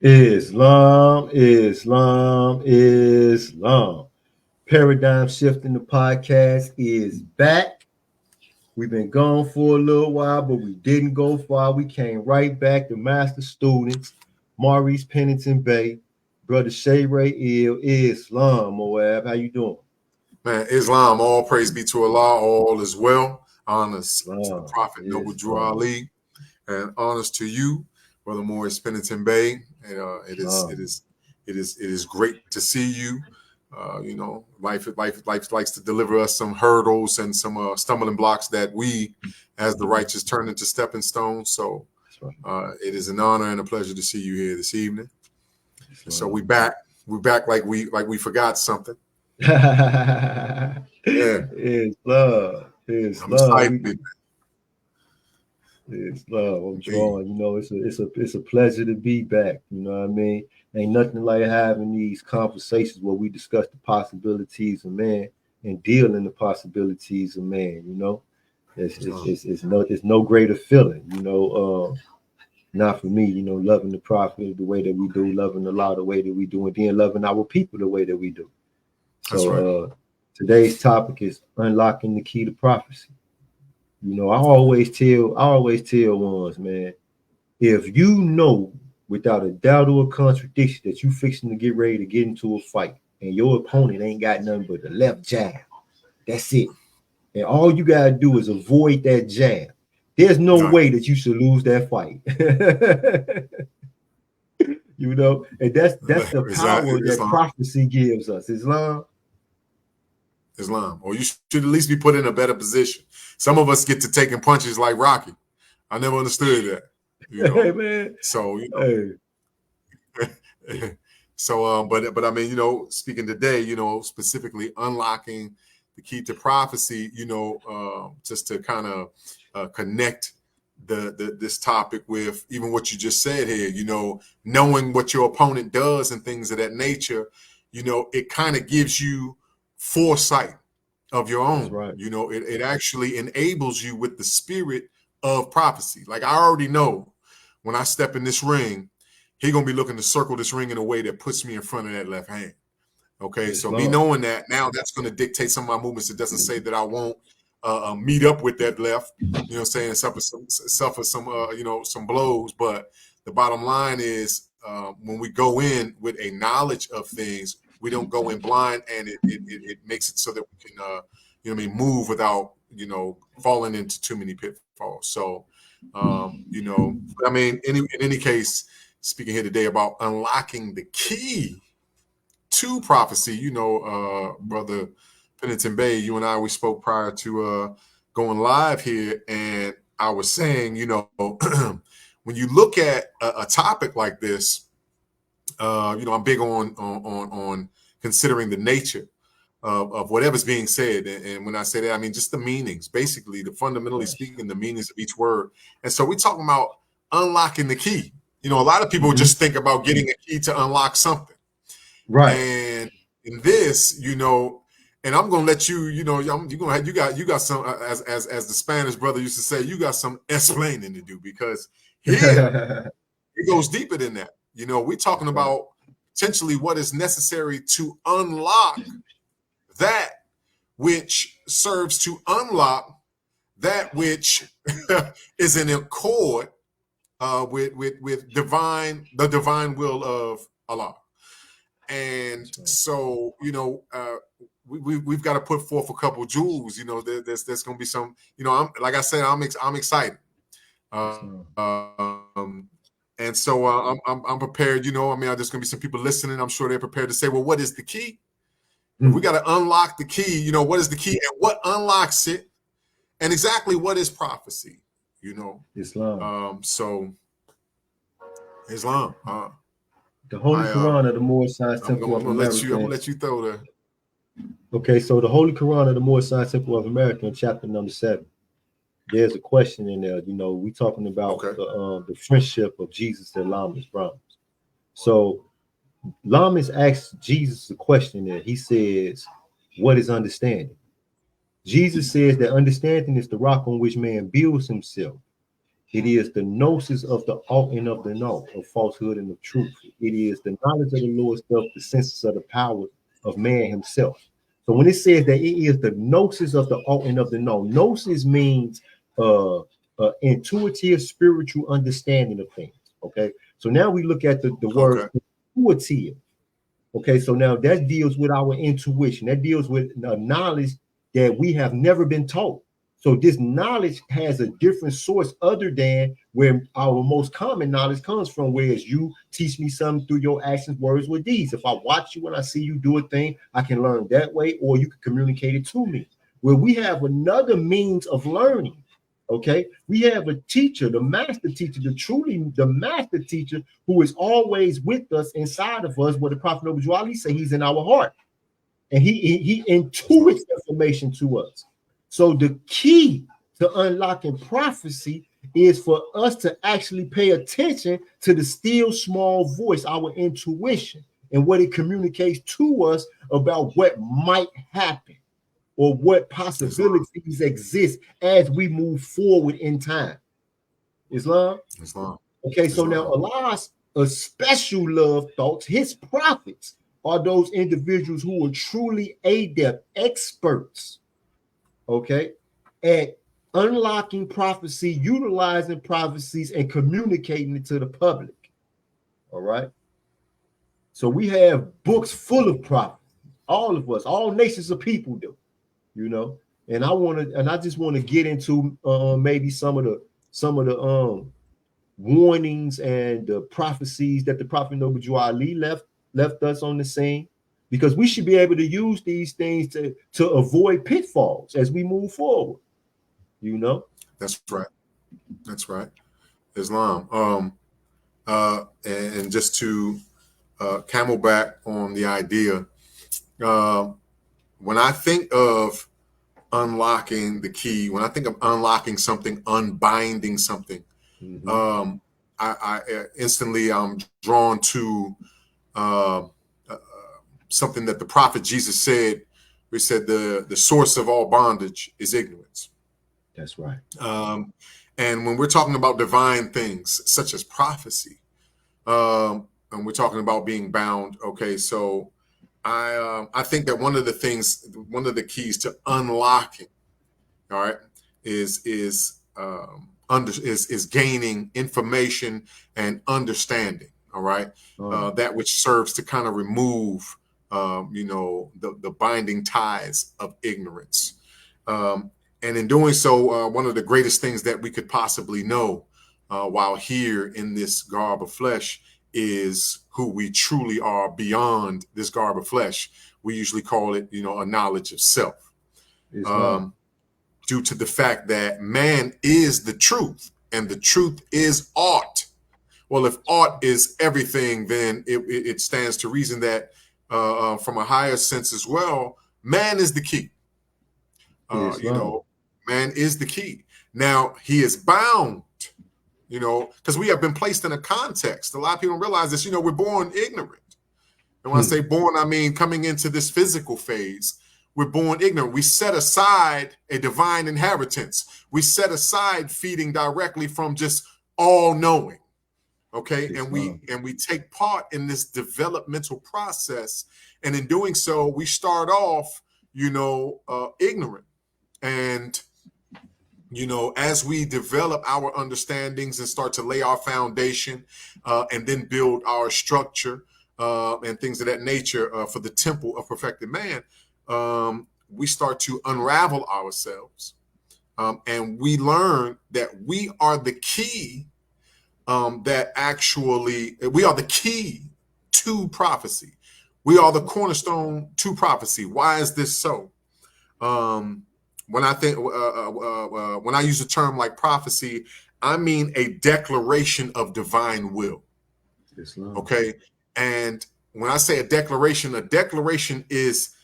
Islam, Islam, Islam. Paradigm Shifting the podcast is back. We've been gone for a little while, but we didn't go far. We came right back to master students, Maurice Pennington Bay, brother Shay Ray Ill, Islam, Moab. How you doing? Man, Islam, all praise be to Allah, all is well. Honors to the Islam, Prophet Noble Drew Islam, Ali, and honors to you, Brother Moorish Pennington Bay. And Islam. it is great to see you. Life likes to deliver us some hurdles and some stumbling blocks that we, as the righteous, turn into stepping stones. So it is an honor and a pleasure to see you here this evening. So we're back like we forgot something. Yeah. It's love. It's I'm love. excited. It's love. I'm drawing. It's a pleasure to be back. You know what I mean? Ain't nothing like having these conversations where we discuss the possibilities of man and deal in the possibilities of man. You know, it's no greater feeling. Not for me. Loving the prophet the way that we do, loving Allah the way that we do, and then loving our people the way that we do. That's right. Today's topic is unlocking the key to prophecy. I always tell ones, man, if you know without a doubt or a contradiction that you fixing to get ready to get into a fight and your opponent ain't got nothing but the left jab, that's it. And all you gotta do is avoid that jab. There's no way that you should lose that fight. And that's the power that prophecy gives us. Islam, or you should at least be put in a better position. Some of us get to taking punches like Rocky. I never understood that. Hey, man. So Hey. So but I mean, speaking today, specifically unlocking the key to prophecy, just to kind of connect this topic with even what you just said here, knowing what your opponent does and things of that nature, it kind of gives you foresight of your own. Right. It actually enables you with the spirit of prophecy. Like, I already know when I step in this ring, he's gonna be looking to circle this ring in a way that puts me in front of that left hand. Okay, so me knowing that now, that's going to dictate some of my movements. It doesn't say that I won't meet up with that left, suffer some blows. But the bottom line is, when we go in with a knowledge of things, we don't go in blind, and it makes it so that we can, move without, falling into too many pitfalls. So, in any case, speaking here today about unlocking the key to prophecy, Brother Pennington Bay, you and I, we spoke prior to going live here, and I was saying, when you look at a topic like this, I'm big on considering the nature of whatever's being said. And when I say that, I mean just the meanings, basically, fundamentally speaking, the meanings of each word. And so we're talking about unlocking the key. A lot of people just think about getting a key to unlock something. Right. And in this, and I'm gonna let you, you got some, as the Spanish brother used to say, you got some explaining to do, because here it goes deeper than that. We're talking about potentially what is necessary to unlock that which serves to unlock that which is in accord with the divine will of Allah. And so, we've got to put forth a couple jewels. There's going to be some. Like I said, I'm excited. And so I'm prepared. There's going to be some people listening. I'm sure they're prepared to say, well, what is the key? We got to unlock the key. What is the key, and what unlocks it, and exactly what is prophecy? Islam. So Islam. The Holy Quran of the Moorish Temple of America. I'm gonna let you throw the. Okay, so the Holy Quran of the Moorish Temple of America, in chapter number 7. There's a question in there. We talking about the friendship of Jesus and Lamas Brahms. So Lamas asks Jesus a question there. He says, "What is understanding?" Jesus says that understanding is the rock on which man builds himself. It is the gnosis of the ought and of the know, of falsehood and of truth. It is the knowledge of the Lord's self, the senses of the power of man himself. So when it says that it is the gnosis of the ought and of the know, gnosis means intuitive spiritual understanding of things. Okay. So now we look at the word intuitive. Okay, so now that deals with our intuition. That deals with knowledge that we have never been taught. So this knowledge has a different source other than where our most common knowledge comes from, whereas you teach me something through your actions, words, or deeds. If I watch you and I see you do a thing, I can learn that way, or you can communicate it to me. Where we have another means of learning. Okay, we have a teacher, the master teacher, the master teacher who is always with us, inside of us, where the Prophet Noble Ali say he's in our heart. And he intuits information to us. So the key to unlocking prophecy is for us to actually pay attention to the still small voice, our intuition, and what it communicates to us about what might happen or what possibilities exist as we move forward in time. Islam? Okay, so now Allah's special love thoughts, his prophets are those individuals who are truly adept, experts, okay, at unlocking prophecy, utilizing prophecies, and communicating it to the public. All right. So we have books full of prophecy. All of us, all nations of people do, you know. And I just want to get into maybe some of the warnings and the prophecies that the Prophet Noble Ali left us on the scene, because we should be able to use these things to avoid pitfalls as we move forward. You know, that's right. Islam. And just to camelback on the idea, when I think of unlocking the key, when I think of unlocking something, unbinding something, I instantly I'm drawn to something that the prophet Jesus said. We said the source of all bondage is ignorance. That's right. And when we're talking about divine things such as prophecy, and we're talking about being bound, okay, so I think that one of the keys to unlocking, all right, is gaining information and understanding, all right, that which serves to kind of remove, the binding ties of ignorance. And in doing so, one of the greatest things that we could possibly know while here in this garb of flesh is who we truly are beyond this garb of flesh. We usually call it, a knowledge of self. Due to the fact that man is the truth and the truth is ought. Well, if ought is everything, then it stands to reason that from a higher sense as well, man is the key. Man is the key. Now he is bound, because we have been placed in a context. A lot of people don't realize this, we're born ignorant. And when I say born, I mean coming into this physical phase. We're born ignorant. We set aside a divine inheritance. We set aside feeding directly from just all knowing. Okay. And we take part in this developmental process. And in doing so, we start off, ignorant. And, as we develop our understandings and start to lay our foundation and then build our structure and things of that nature for the temple of perfected man, we start to unravel ourselves and we learn that we are the key we are the key to prophecy. We are the cornerstone to prophecy. Why is this so? When I think, when I use a term like prophecy, I mean a declaration of divine will. Okay. And when I say a declaration is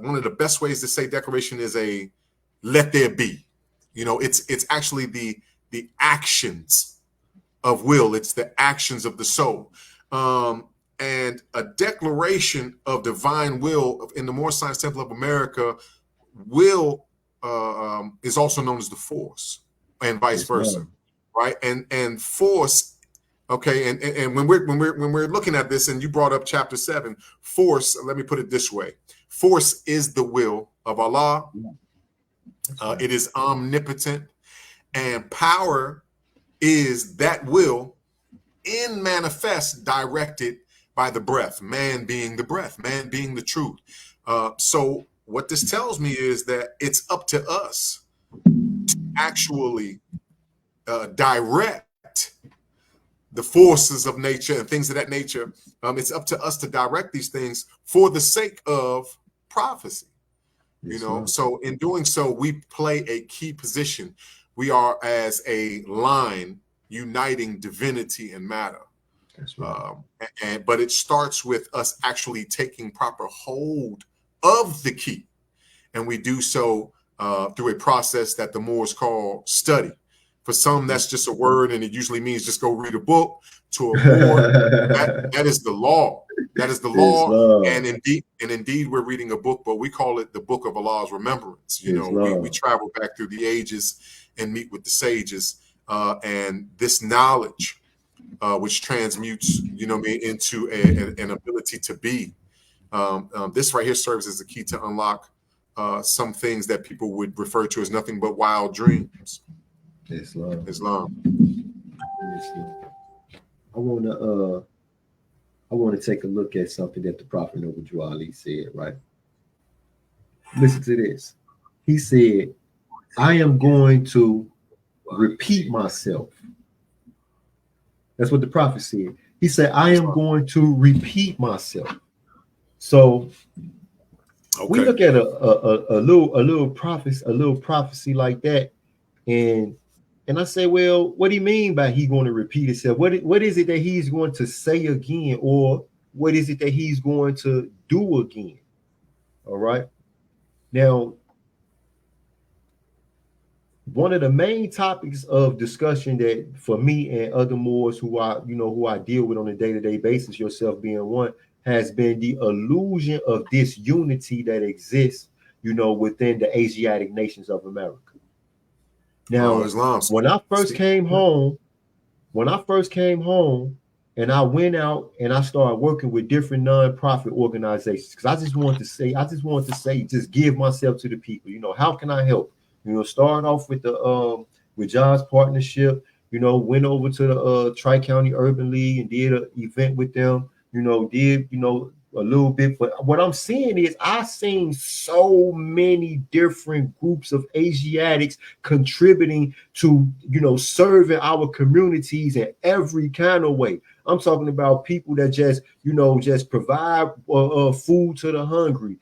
one of the best ways to say declaration is a let there be. It's actually the actions of will. It's the actions of the soul. And a declaration of divine will in the Moorish Temple of America will is also known as the force, and vice versa. right? And force, okay, and when we're looking at this, and you brought up chapter 7, force, let me put it this way. Force is the will of Allah. Right. It is omnipotent, and power is that will in manifest, directed by the breath, man being the breath, man being the truth. So what this tells me is that it's up to us to actually direct the forces of nature and things of that nature. It's up to us to direct these things for the sake of prophecy. You know, so in doing so, we play a key position. We are as a line uniting divinity and matter. That's right. But it starts with us actually taking proper hold of the key, and we do so through a process that the Moors call study. For some, that's just a word, and it usually means just go read a book. To a Moor, that is the law. That is the law, and indeed, we're reading a book, but we call it the Book of Allah's Remembrance. You know, we travel back through the ages and meet with the sages, and this knowledge, which transmutes, you know, me into an ability to be. This right here serves as a key to unlock some things that people would refer to as nothing but wild dreams. Islam. I wanna take a look at something that the Prophet Noble Ali said, right? Listen to this. He said, I am going to repeat myself. That's what the Prophet said. He said, I am going to repeat myself. So we look at a little prophecy like that, and I say, well, what do you mean by he going to repeat himself? What is it that he's going to say again, or what is it that he's going to do again? All right. Now, one of the main topics of discussion that for me and other Moors who I deal with on a day-to-day basis, yourself being one, has been the illusion of this unity that exists, within the Asiatic nations of America. Now, when I first came home, and I went out and I started working with different nonprofit organizations, because I just wanted to say, just give myself to the people. How can I help? Starting off with the with John's partnership, went over to the Tri-County Urban League and did an event with them, did a little bit. But what I'm seeing is I've seen so many different groups of Asiatics contributing to, serving our communities in every kind of way. I'm talking about people that just provide food to the hungry,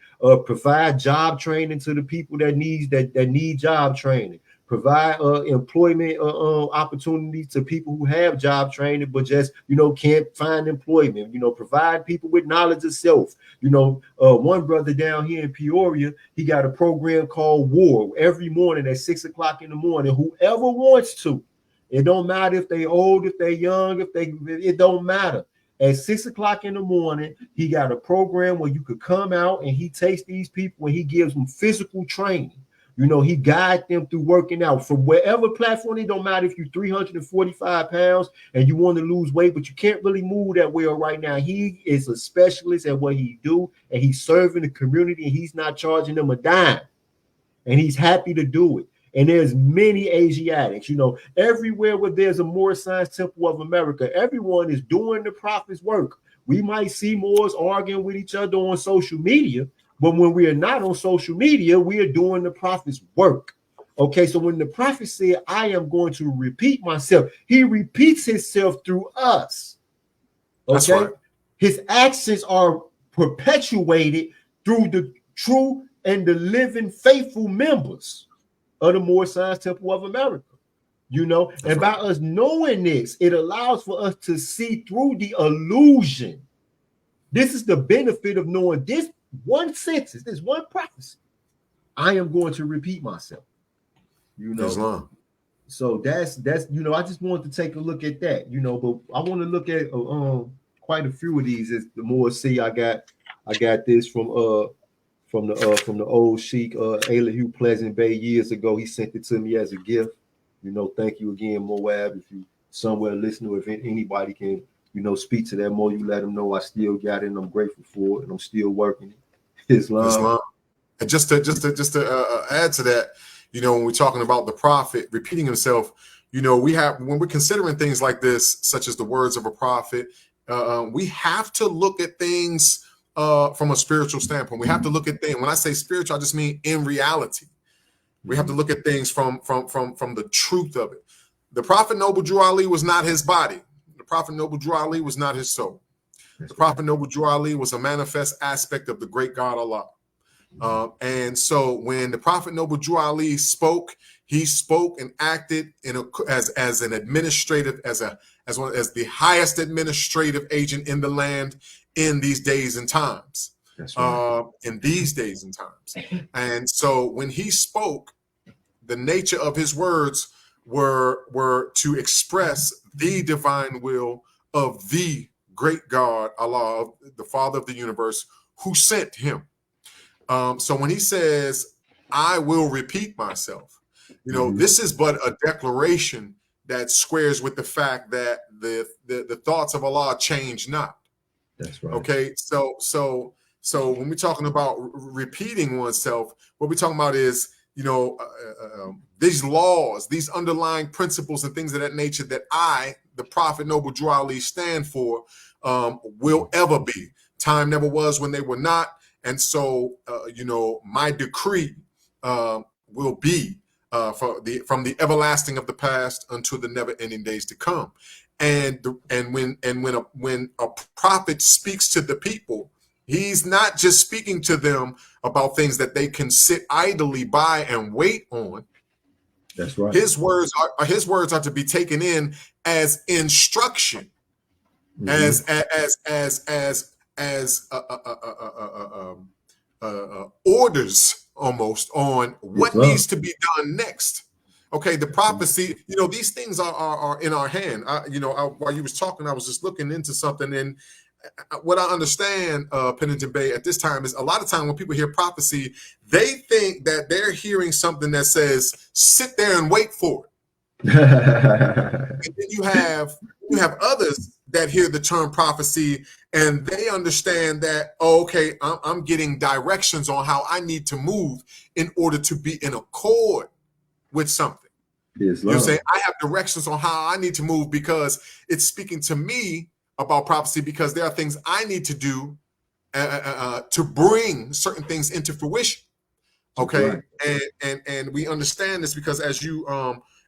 provide job training to the people that need job training, provide employment opportunities to people who have job training but just can't find employment. Provide people with knowledge of self. One brother down here in Peoria, he got a program called War every morning at 6 o'clock in the morning. Whoever wants to. It don't matter if they old, if they young, it don't matter. At 6 o'clock in the morning, he got a program where you could come out and he takes these people and he gives them physical training. He guides them through working out from wherever platform. It don't matter if you're 345 pounds and you want to lose weight, but you can't really move that well right now. He is a specialist at what he do, and he's serving the community, and he's not charging them a dime, and he's happy to do it. And there's many Asiatics, everywhere where there's a Moorish Science Temple of America, everyone is doing the Prophet's work. We might see Moors arguing with each other on social media, but when we are not on social media, we are doing the Prophet's work. Okay, so when the Prophet said, I am going to repeat myself, he repeats himself through us. Okay, that's right. His actions are perpetuated through the true and the living faithful members of the Moorish Science Temple of America, and by us knowing this, it allows for us to see through the illusion. This is the benefit of knowing this one sentence, this one prophecy. I am going to repeat myself, Islam. So that's I just wanted to take a look at that, but I want to look at quite a few of these. As the more see, I got this from the old Sheikh Elihu Pleasant Bay years ago. He sent it to me as a gift. Thank you again, Moab. If you somewhere listening, if anybody can, speak to that more, you let them know I still got it and I'm grateful for it and I'm still working it. Islam. And just to add to that, when we're talking about the prophet repeating himself, we have, when we're considering things like this, such as the words of a prophet, we have to look at things from a spiritual standpoint. We have to look at things. When I say spiritual, I just mean in reality. We have to look at things from the truth of it. The prophet Noble Drew Ali was not his body. The prophet Noble Drew Ali was not his soul. The prophet Noble Drew Ali was a manifest aspect of the great God Allah. And so when the prophet Noble Drew Ali spoke, he spoke and acted as an administrative, as the highest administrative agent in the land in these days and times. That's right. In these days and times. And so when he spoke, the nature of his words were to express the divine will of the great God, Allah, the Father of the universe, who sent him. So when he says, I will repeat myself, this is but a declaration that squares with the fact that the thoughts of Allah change not. That's right. Okay, so when we're talking about repeating oneself, what we're talking about is, these laws, these underlying principles and things of that nature that I, the Prophet Noble Drew Ali, stand for, will ever be. Time never was when they were not. And so, my decree will be from the everlasting of the past until the never-ending days to come. And when a prophet speaks to the people, he's not just speaking to them about things that they can sit idly by and wait on. That's right. His words are to be taken in as instruction, as orders almost on what needs to be done next. Okay, the prophecy, these things are in our hand. While you was talking, I was just looking into something, and what I understand, Penitent Bay, at this time is a lot of time when people hear prophecy, they think that they're hearing something that says, sit there and wait for it. And then you have others that hear the term prophecy and they understand that, okay, I'm getting directions on how I need to move in order to be in accord with something. You know what I'm saying? I have directions on how I need to move because it's speaking to me about prophecy, because there are things I need to do to bring certain things into fruition. Okay, right. And we understand this because, as you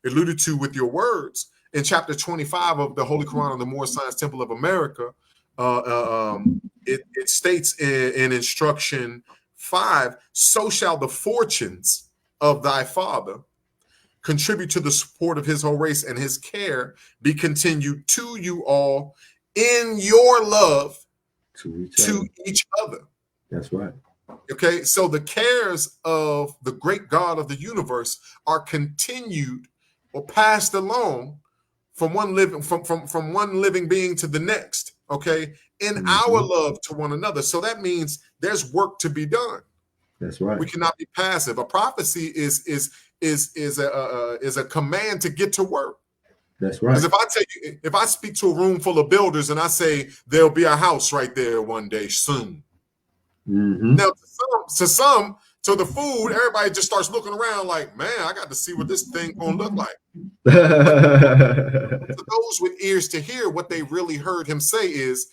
alluded to with your words, in chapter 25 of the Holy Quran of the Moorish Science Temple of America, it states in instruction 5, so shall the fortunes of thy father contribute to the support of his whole race, and his care be continued to you all in your love to each other. That's right. Okay, so the cares of the great God of the universe are continued or passed along from one living being to the next. Okay, in our love to one another. So that means there's work to be done. That's right. We cannot be passive. A prophecy is a command to get to work. That's right. Because if I speak to a room full of builders and I say there'll be a house right there one day soon. Now, to the food, everybody just starts looking around like, man, I got to see what this thing gonna look like. For those with ears to hear, what they really heard him say is,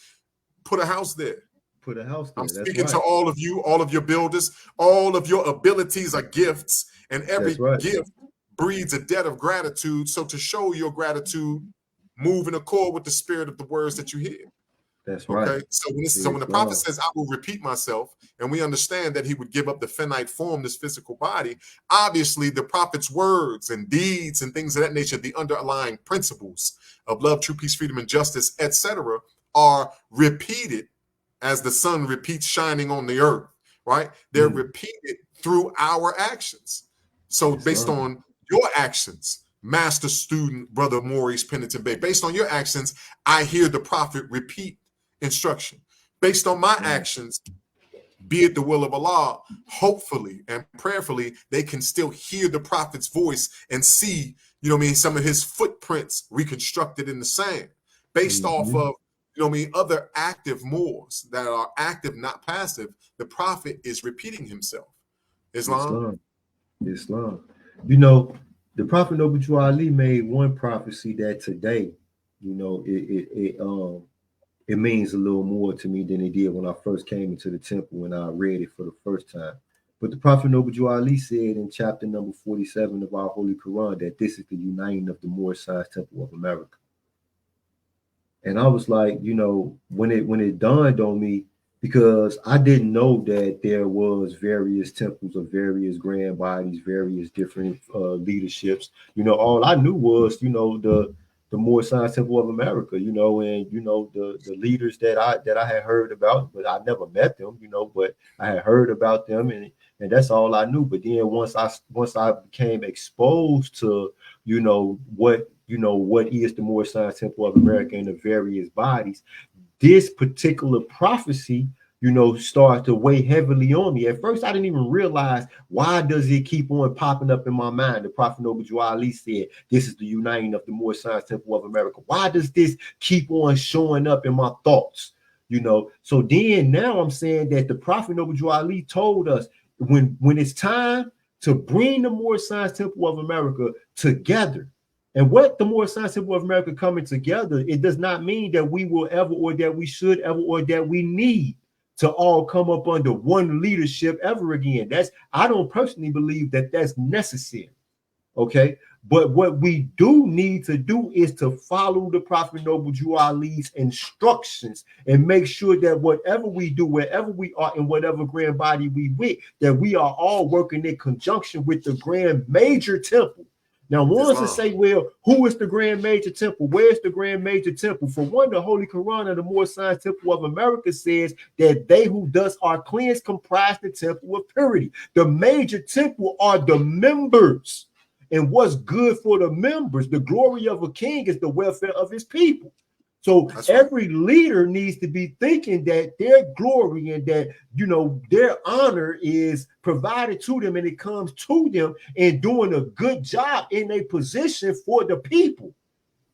put a house there. Put a house there. I'm speaking to all of you, all of your builders. All of your abilities are gifts, and every gift breeds a debt of gratitude. So to show your gratitude, move in accord with the spirit of the words that you hear. That's right. Okay. So when the prophet says, I will repeat myself, and we understand that he would give up the finite form, this physical body, obviously the prophet's words and deeds and things of that nature, the underlying principles of love, true peace, freedom, and justice, etc., are repeated as the sun repeats shining on the earth, right? They're repeated through our actions. So based on your actions, master student, brother Moorish Penitent Bay, based on your actions, I hear the prophet repeat instruction. Based on my actions, be it the will of Allah, hopefully and prayerfully, they can still hear the prophet's voice and see, you know what I mean, some of his footprints reconstructed in the sand based off of, you know what I mean, other active Moors that are active, not passive. The prophet is repeating himself. Islam. You know, the Prophet Noble Ali made one prophecy that today, you know, it means a little more to me than it did when I first came into the temple when I read it for the first time. But the Prophet Noble Ali said in chapter number 47 of our Holy Quran that this is the uniting of the Moorish Temple of America. And I was like, you know, when it dawned on me, because I didn't know that there was various temples of various grand bodies, various different leaderships. You know, all I knew was, you know, the Moorish Temple of America, you know, and you know the leaders that I had heard about, but I never met them, you know, but I had heard about them, and that's all I knew. But then once I became exposed to, you know, what is the Moorish Temple of America and the various bodies, this particular prophecy, you know, started to weigh heavily on me. At first, I didn't even realize why does it keep on popping up in my mind. The Prophet Noble Ali said, this is the uniting of the Moorish Temple of America. Why does this keep on showing up in my thoughts? You know, so then now I'm saying that the Prophet Noble Ali told us when it's time to bring the Moorish Temple of America together. And what the Moorish Temple of America coming together, it does not mean that we will ever, or that we should ever, or that we need to all come up under one leadership ever again. I don't personally believe that that's necessary. Okay. But what we do need to do is to follow the Prophet Noble Ali's instructions and make sure that whatever we do, wherever we are, in whatever grand body we with, that we are all working in conjunction with the grand major temple. Now, one wants to say, well, who is the Grand Major Temple? Where's the Grand Major Temple? For one, the Holy Quran of the Moorish Temple of America says that they who thus are cleansed comprise the temple of purity. The major temple are the members. And what's good for the members, the glory of a king is the welfare of his people. So every leader needs to be thinking that their glory and that, you know, their honor is provided to them and it comes to them and doing a good job in a position for the people.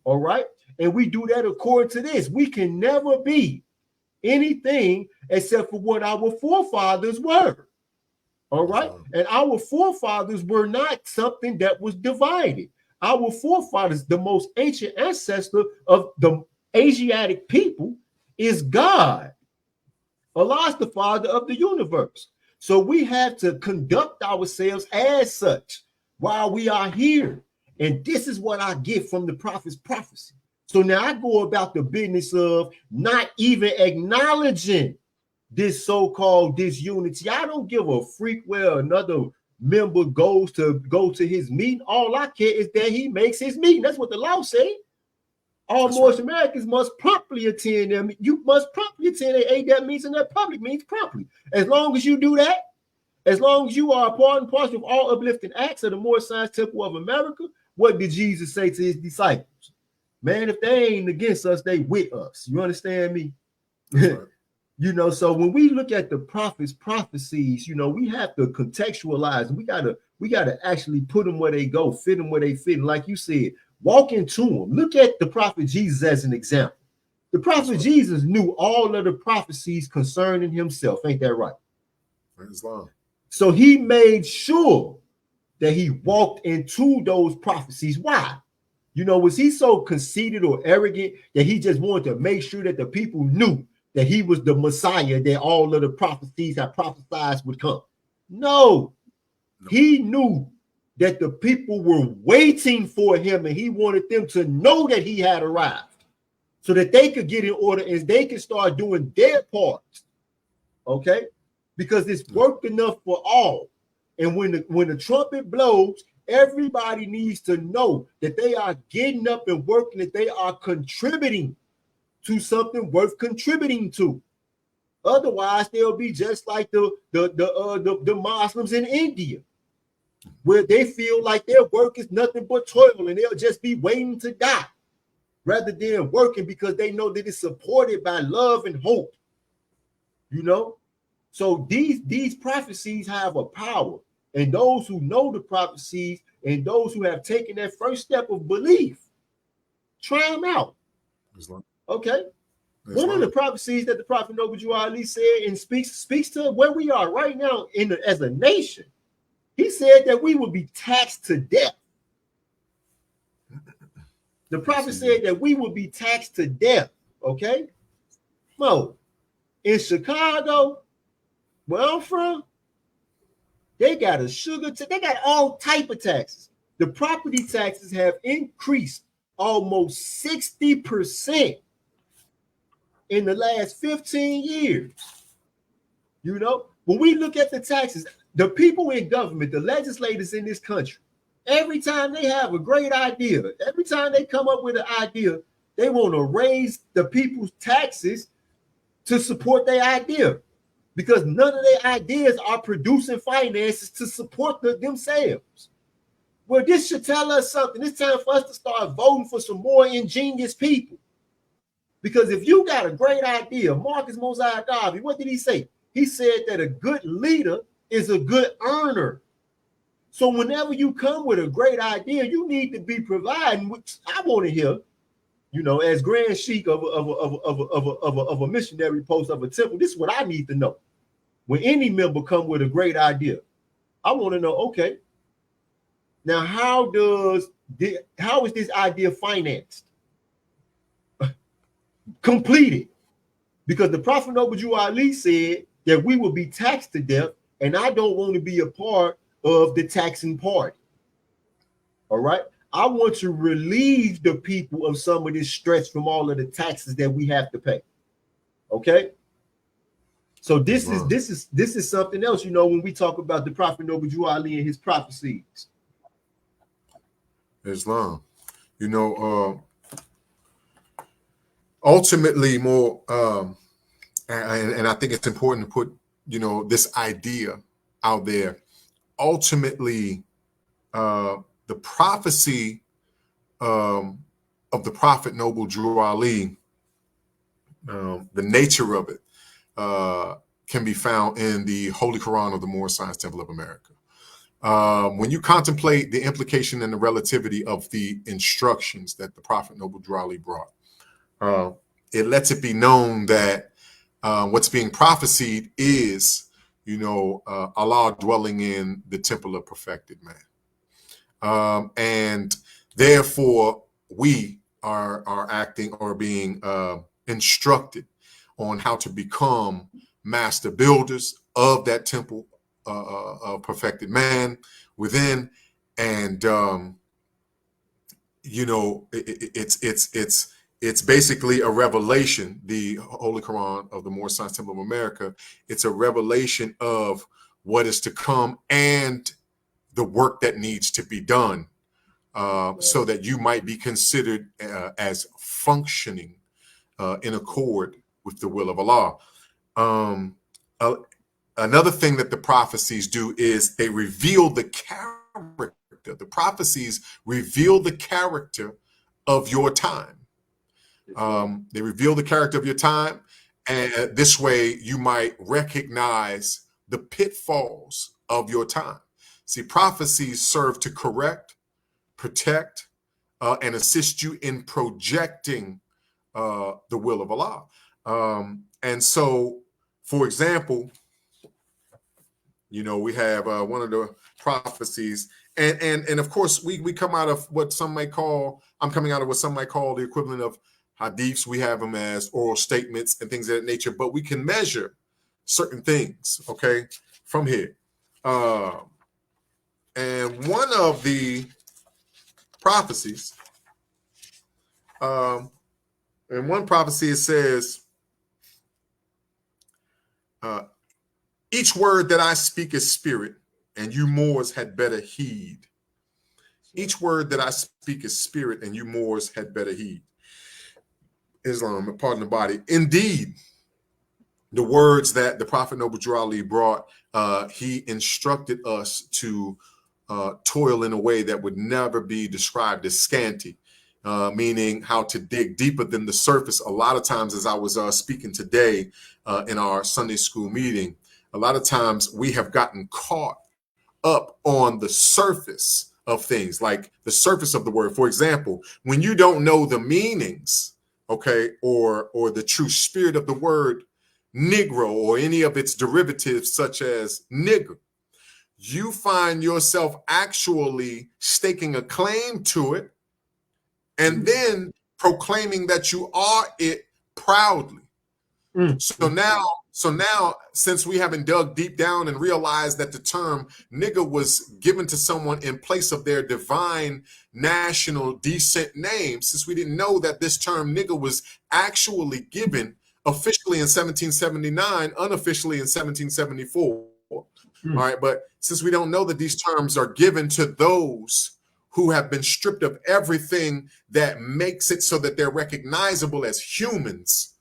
All right. And we do that according to this. We can never be anything except for what our forefathers were. All right. And our forefathers were not something that was divided. Our forefathers, the most ancient ancestor of the Asiatic people, is God. Allah is the father of the universe. So we have to conduct ourselves as such while we are here. And this is what I get from the prophet's prophecy. So now I go about the business of not even acknowledging this so-called disunity. I don't give a freak where another member goes to his meeting. All I care is that he makes his meeting. That's what the law says. All Moorish Americans must promptly attend them. You must promptly attend a that means in that public means promptly. As long as you do that, as long as you are a part and parcel of all uplifting acts of the Moorish Temple of America, what did Jesus say to his disciples? Man, if they ain't against us, they with us. You understand me? You know, so when we look at the prophet's prophecies, you know, we have to contextualize and we gotta actually put them where they go, fit them where they fit. And like you said, walk into them. Look at the prophet Jesus as an example. The prophet Jesus knew all of the prophecies concerning himself. Ain't that right? Islam. So he made sure that he walked into those prophecies. Why? You know, was he so conceited or arrogant that he just wanted to make sure that the people knew that he was the Messiah that all of the prophecies had prophesied would come? No. He knew that the people were waiting for him and he wanted them to know that he had arrived so that they could get in order and they could start doing their parts. Okay? Because it's work enough for all. And when the trumpet blows, everybody needs to know that they are getting up and working, that they are contributing to something worth contributing to. Otherwise, they'll be just like the Muslims in India, where they feel like their work is nothing but toil and they'll just be waiting to die rather than working because they know that it's supported by love and hope. You know? So these prophecies have a power, and those who know the prophecies and those who have taken that first step of belief, try them out. Okay. One of the prophecies that the Prophet Noble Ali said and speaks to where we are right now as a nation. He said that we will be taxed to death. The prophet said that we will be taxed to death. Okay. Mo, in Chicago, where I'm from, they got they got all type of taxes. The property taxes have increased almost 60% in the last 15 years. You know, when we look at the taxes, the people in government, the legislators in this country, every time they have a great idea, every time they come up with an idea, they want to raise the people's taxes to support their idea, because none of their ideas are producing finances to support themselves. Well, this should tell us something. It's time for us to start voting for some more ingenious people. Because if you got a great idea, Marcus Mosiah Garvey, what did he say? He said that a good leader is a good earner. So whenever you come with a great idea, you need to be providing, which I want to hear, you know, as Grand Sheik of a missionary post of a temple. This is what I need to know. When any member come with a great idea, I want to know, okay, now how is this idea financed? Completed. Because the Prophet Noble Ali said that we will be taxed to death, and I don't want to be a part of the taxing party. All right. I want to relieve the people of some of this stress from all of the taxes that we have to pay. Okay. So this is something else, you know, when we talk about the Prophet Noble Ali and his prophecies. Islam, you know, ultimately more, and I think it's important to put, you know, this idea out there. Ultimately, the prophecy of the Prophet Noble Drew Ali, the nature of it can be found in the Holy Quran of the Moorish Science Temple of America. When you contemplate the implication and the relativity of the instructions that the Prophet Noble Drew Ali brought, it lets it be known that what's being prophesied is, you know, Allah dwelling in the temple of perfected man. And therefore, we are acting or being instructed on how to become master builders of that temple of perfected man within. And, you know, it's basically a revelation, the Holy Quran of the Moorish Science Temple of America. It's a revelation of what is to come and the work that needs to be done so that you might be considered as functioning in accord with the will of Allah. Another thing that the prophecies do is they reveal the character. The prophecies reveal the character of your time. They reveal the character of your time, and this way you might recognize the pitfalls of your time. See, prophecies serve to correct, protect, and assist you in projecting the will of Allah. And so, for example, you know, we have one of the prophecies, and of course, we come out of what some might call, I'm coming out of what some might call the equivalent of hadiths. We have them as oral statements and things of that nature, but we can measure certain things, okay, from here. And one of the prophecies, in one prophecy, it says, each word that I speak is spirit, and you Moors had better heed. Each word that I speak is spirit, and you Moors had better heed. Islam, pardon the body. Indeed, the words that the Prophet Noble Drew Ali brought, he instructed us to toil in a way that would never be described as scanty, meaning how to dig deeper than the surface. A lot of times, as I was speaking today in our Sunday school meeting, a lot of times we have gotten caught up on the surface of things, like the surface of the word. For example, when you don't know the meanings, okay, or the true spirit of the word Negro or any of its derivatives, such as nigger, you find yourself actually staking a claim to it and then proclaiming that you are it proudly. So now, since we haven't dug deep down and realized that the term nigger was given to someone in place of their divine national descent name, since we didn't know that this term nigger was actually given officially in 1779, unofficially in 1774. All right, but since we don't know that these terms are given to those who have been stripped of everything that makes it so that they're recognizable as humans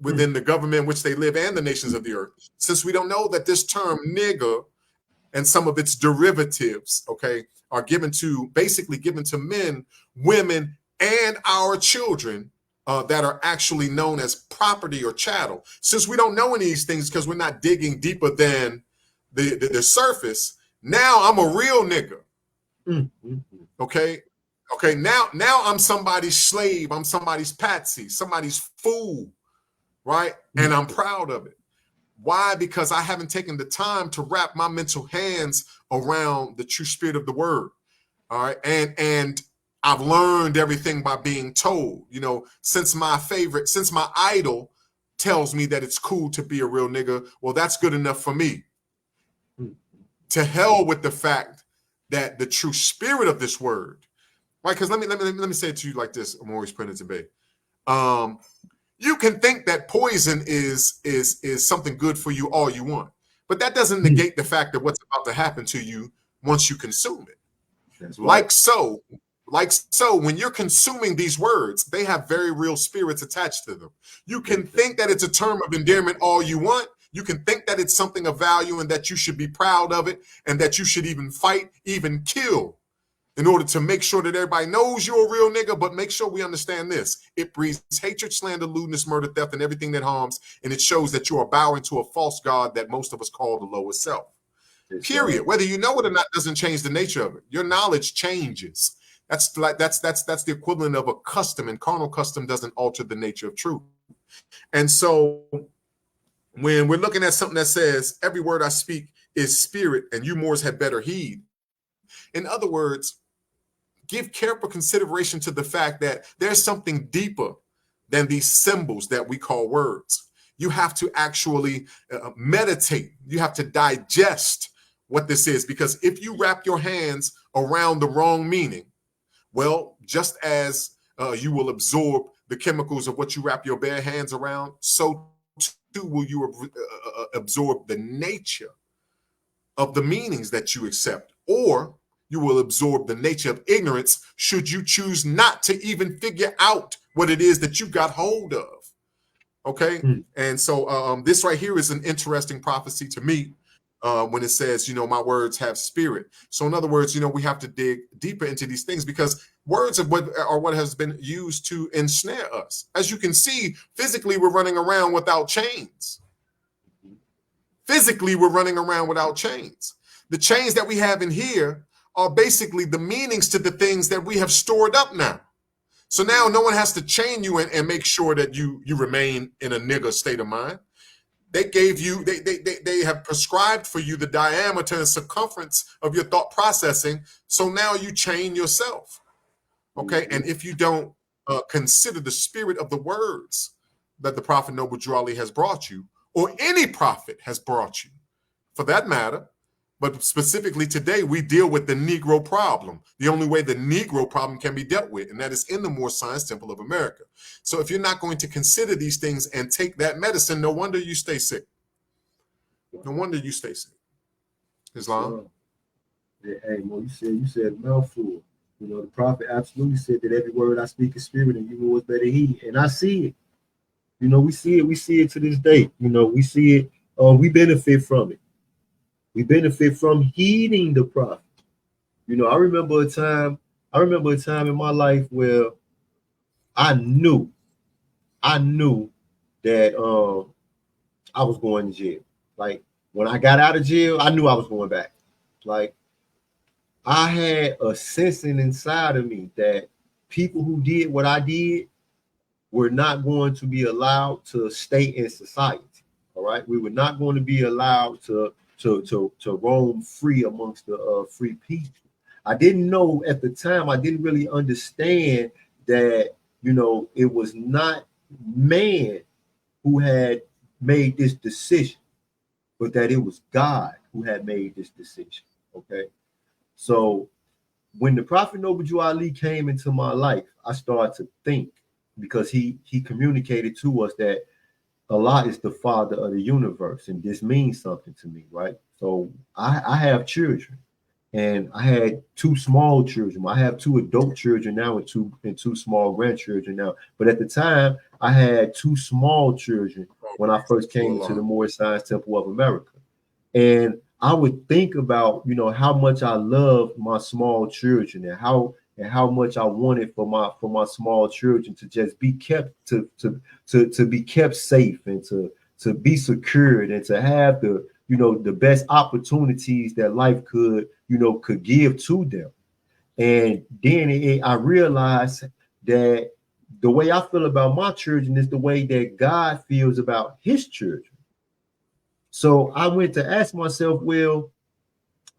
within the government in which they live and the nations of the earth, since we don't know that this term nigger and some of its derivatives, okay, are basically given to men, women, and our children that are actually known as property or chattel. Since we don't know any of these things because we're not digging deeper than the surface, now I'm a real nigger. Okay. Now I'm somebody's slave. I'm somebody's patsy, somebody's fool. Right. And I'm proud of it. Why? Because I haven't taken the time to wrap my mental hands around the true spirit of the word. All right. And I've learned everything by being told, since my idol tells me that it's cool to be a real nigga. Well, that's good enough for me. To hell with the fact that the true spirit of this word, right? Because let me say it to you like this, Moorish Prince Bay. You can think that poison is something good for you all you want, but that doesn't negate the fact of what's about to happen to you once you consume it. That's right. Like so, when you're consuming these words, they have very real spirits attached to them. You can think that it's a term of endearment all you want. You can think that it's something of value and that you should be proud of it and that you should even fight, even kill, in order to make sure that everybody knows you're a real nigga. But make sure we understand this. It breeds hatred, slander, lewdness, murder, theft, and everything that harms. And it shows that you are bowing to a false god that most of us call the lowest self. Period. Whether you know it or not doesn't change the nature of it. Your knowledge changes. That's the equivalent of a custom, and carnal custom doesn't alter the nature of truth. And so when we're looking at something that says every word I speak is spirit and you Moors had better heed. In other words, give careful consideration to the fact that there's something deeper than these symbols that we call words. You have to actually meditate. You have to digest what this is, because if you wrap your hands around the wrong meaning, well, just as you will absorb the chemicals of what you wrap your bare hands around, so too will you absorb the nature of the meanings that you accept, or you will absorb the nature of ignorance should you choose not to even figure out what it is that you got hold of. Okay. And so this right here is an interesting prophecy to me when it says, my words have spirit. So in other words, we have to dig deeper into these things, because words are what has been used to ensnare us. As you can see, physically, we're running around without chains. Physically, we're running around without chains. The chains that we have in here are basically the meanings to the things that we have stored up now. So now no one has to chain you and make sure that you remain in a nigger state of mind. They gave you, they have prescribed for you the diameter and circumference of your thought processing. So now you chain yourself. Okay. And if you don't consider the spirit of the words that the Prophet Noble Drew Ali has brought you, or any prophet has brought you, for that matter, but specifically today, we deal with the Negro problem, the only way the Negro problem can be dealt with, and that is in the Moorish Science Temple of America. So if you're not going to consider these things and take that medicine, no wonder you stay sick. No wonder you stay sick. Islam? Yeah, hey, Mo, you said a mouthful. The Prophet absolutely said that every word I speak is spirit and you know what's better heed. And I see it. We see it to this day. We see it, we benefit from it. We benefit from heeding the prophet. I remember a time in my life where I knew that I was going to jail. Like when I got out of jail, I knew I was going back. Like, I had a sensing inside of me that people who did what I did were not going to be allowed to stay in society. All right, we were not going to be allowed to roam free amongst the free people. I didn't know at the time. I didn't really understand that, you know, it was not man who had made this decision, but that it was God who had made this decision. Okay, so when the Prophet Noble Ali came into my life, I started to think, because he communicated to us that Allah is the father of the universe, and this means something to me, right? So I have children, and I had two small children. I have two adult children now and two small grandchildren now. But at the time, I had two small children when I first came to the Moorish Science Temple of America. And I would think about, you know, how much I love my small children, and how much I wanted for my small children to just be kept to be kept safe, and to be secured, and to have the, you know, the best opportunities that life could give to them. And then I realized that the way I feel about my children is the way that God feels about his children. So I went to ask myself, well,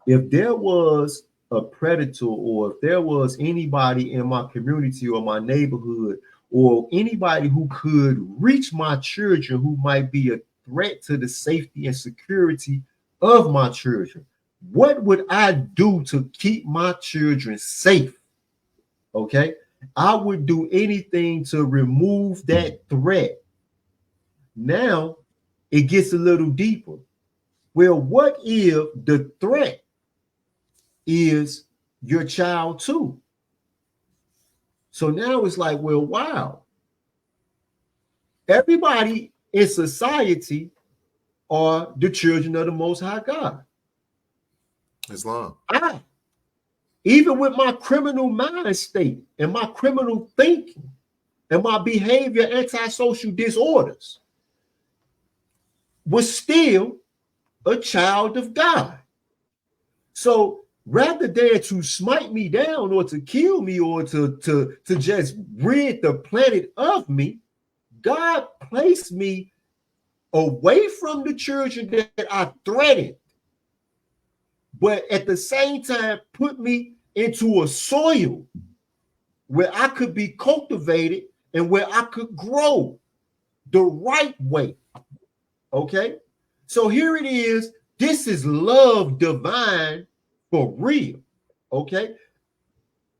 if there was a predator, or if there was anybody in my community or my neighborhood, or anybody who could reach my children, who might be a threat to the safety and security of my children, what would I do to keep my children safe? Okay, I would do anything to remove that threat. Now it gets a little deeper. Well, what if the threat is your child too? So now it's like, well, wow, everybody in society are the children of the Most High God. Islam. Even with my criminal mind state and my criminal thinking and my behavior, antisocial disorders, was still a child of God. So rather than to smite me down, or to kill me, or to just rid the planet of me, God placed me away from the children that I threatened, but at the same time put me into a soil where I could be cultivated and where I could grow the right way. Okay, so here it is. This is love divine for real. Okay,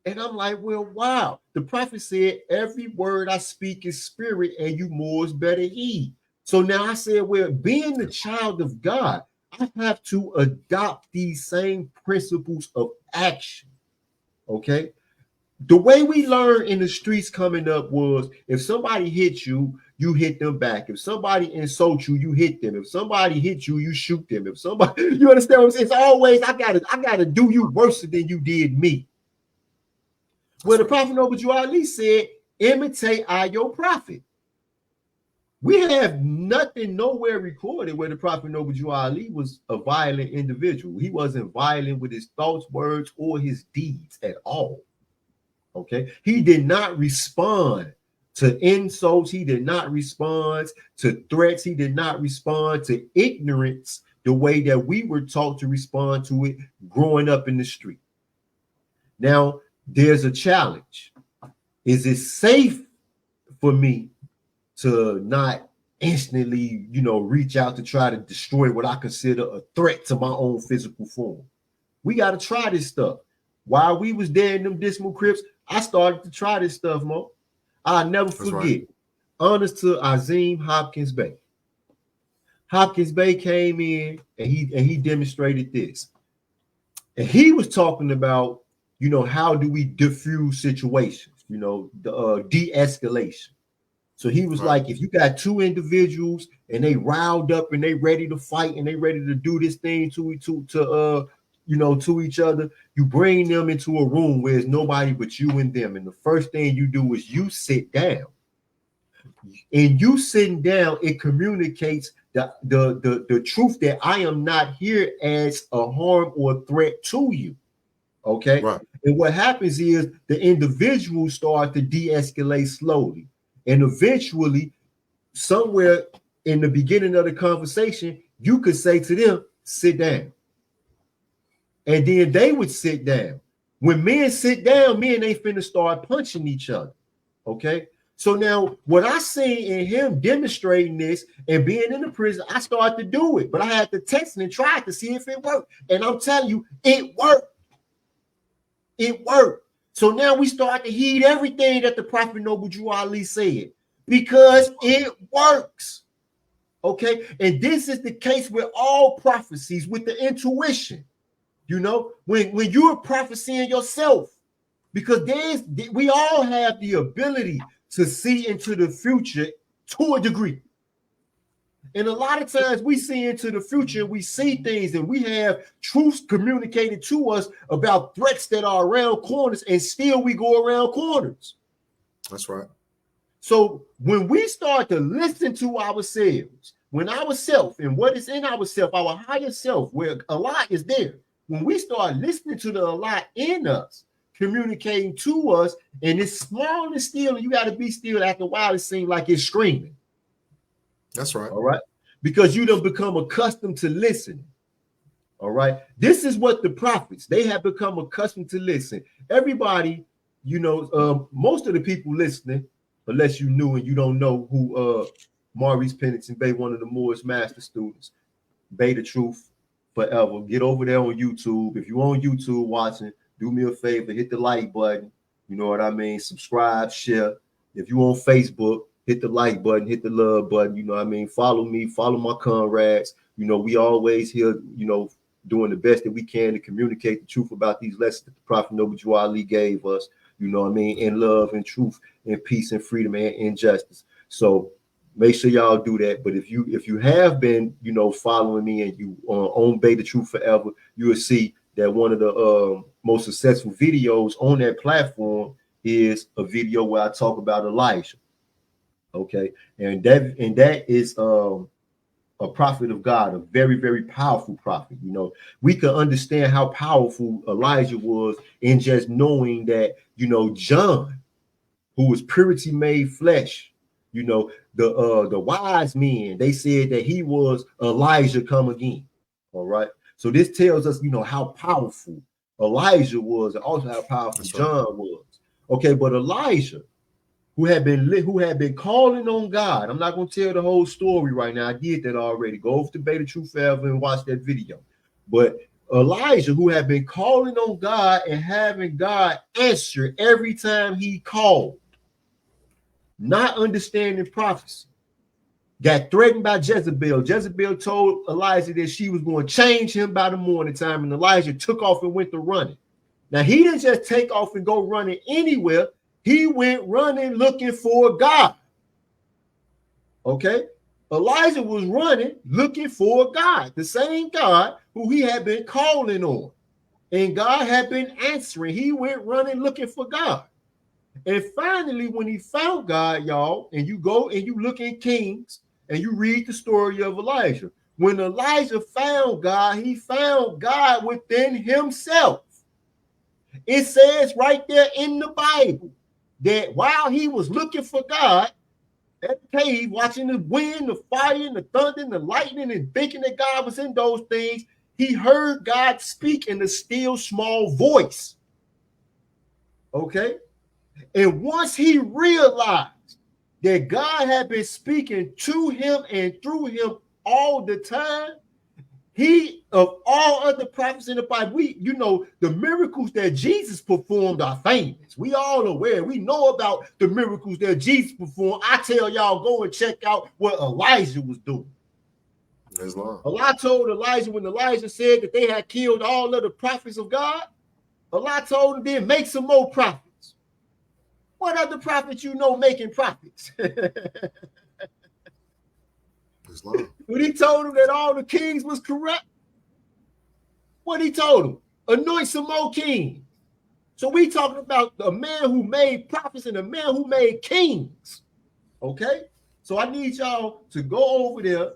and I'm like, well, wow. The prophet said, every word I speak is spirit, and you Moors better heed. So now I said, well, being the child of God, I have to adopt these same principles of action. Okay, the way we learned in the streets coming up was, if somebody hits you, you hit them back. If somebody insults you, you hit them. If somebody hits you, you shoot them. If somebody, you understand what I'm saying? It's always, I gotta do you worse than you did me. Well, the Prophet Noble Ali said, imitate I your prophet. We have nothing nowhere recorded where the Prophet Noble Ali was a violent individual. He wasn't violent with his thoughts, words, or his deeds at all. Okay, he did not respond to insults. He did not respond to threats. He did not respond to ignorance the way that we were taught to respond to it growing up in the street. Now, there's a challenge. Is it safe for me to not instantly, reach out to try to destroy what I consider a threat to my own physical form? We got to try this stuff. While we was there in them Dismal Crips, I started to try this stuff, Mo. I'll never forget. Right. Honest to Azim Hopkins Bey. Hopkins Bey came in and he demonstrated this. And he was talking about, how do we diffuse situations, the de-escalation. So he was like, if you got two individuals and they riled up and they ready to fight and they ready to do this thing to each other, you bring them into a room where there's nobody but you and them. And the first thing you do is you sit down. And you sitting down, it communicates the truth that I am not here as a harm or threat to you. Okay. Right. And what happens is the individuals start to de-escalate slowly. And eventually, somewhere in the beginning of the conversation, you could say to them, sit down. And then they would sit down. When men sit down, men ain't finna start punching each other. Okay. So now what I seen in him demonstrating this and being in the prison, I started to do it. But I had to test it and try to see if it worked. And I'm telling you, it worked. It worked. So now we start to heed everything that the Prophet Noble Drew Ali said because it works. Okay. And this is the case with all prophecies, with the intuition. You know, when you're prophesying yourself, because we all have the ability to see into the future to a degree. And a lot of times we see into the future, we see things and we have truths communicated to us about threats that are around corners, and still we go around corners. That's right. So when we start to listen to ourselves, when ourself and what is in ourself, our higher self, where Allah is there, when we start listening to the Allah in us, communicating to us, and it's small and still, and you got to be still. After a while, it seems like it's screaming. That's right. All right. Because you don't become accustomed to listening. All right. This is what the prophets, they have become accustomed to listen. Everybody, you know, most of the people listening, unless you knew and you don't know who Maurice Pennington Bay, one of the Moorish master students, Bay the Truth Forever. Get over there on YouTube. If you're on YouTube watching, do me a favor, hit the like button. You know what I mean? Subscribe, share. If you on Facebook, hit the like button, hit the love button. You know what I mean? Follow me, follow my comrades. You know, we always here, you know, doing the best that we can to communicate the truth about these lessons that the Prophet Noble Drew Ali gave us. You know what I mean? In love and truth and peace and freedom and injustice. So make sure y'all do that. But if you have been, you know, following me and you on Bay the Truth Forever, you will see that one of the most successful videos on that platform is a video where I talk about Elijah. Okay, and that is a prophet of God, a very, very powerful prophet. You know, we can understand how powerful Elijah was in just knowing that, you know, John, who was purity made flesh, you know, the wise men, they said that he was Elijah come again. All right. So this tells us, you know, how powerful Elijah was, and also how powerful John was. Okay, but Elijah, who had been calling on God. I'm not going to tell the whole story right now. I did that already. Go over to Bay the Truth Forever and watch that video. But Elijah, who had been calling on God and having God answer every time he called, not understanding prophecy, got threatened by Jezebel. Jezebel told Elijah that she was going to change him by the morning time, and Elijah took off and went to running. Now, he didn't just take off and go running anywhere. He went running looking for God. Okay? Elijah was running looking for God, the same God who he had been calling on. And God had been answering. He went running looking for God. And finally, when he found God, y'all, and you go and you look in Kings and you read the story of Elijah. When Elijah found God, he found God within himself. It says right there in the Bible that while he was looking for God at the cave, watching the wind, the fire, and the thunder, and the lightning, and thinking that God was in those things, he heard God speak in a still small voice. Okay? And once he realized that God had been speaking to him and through him all the time, he, of all other prophets in the Bible, you know, the miracles that Jesus performed are famous. We all aware. We know about the miracles that Jesus performed. I tell y'all, go and check out what Elijah was doing. Allah told Elijah, when Elijah said that they had killed all of the prophets of God, Allah told him, then make some more prophets. What other prophets you know making prophets? When he told him that all the kings was corrupt, what he told him? Anoint some more kings. So we talking about a man who made prophets and a man who made kings. Okay, so I need y'all to go over there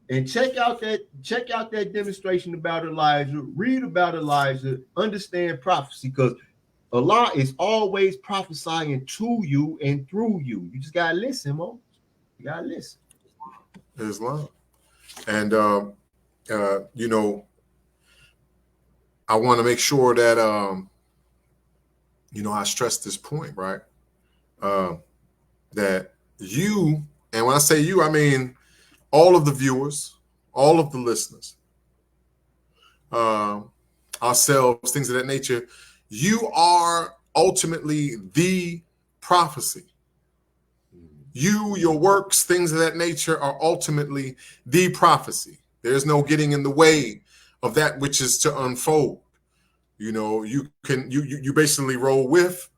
and check out that demonstration about Elijah, read about Elijah, understand prophecy, because Allah is always prophesying to you and through you. You just gotta listen, Mo. You gotta listen. Islam. And you know, I want to make sure that you know, I stress this point, right? That you, and when I say you, I mean all of the viewers, all of the listeners, ourselves, things of that nature. You are ultimately the prophecy. You, your works, things of that nature are ultimately the prophecy. There's no getting in the way of that which is to unfold. You know, you can you basically roll with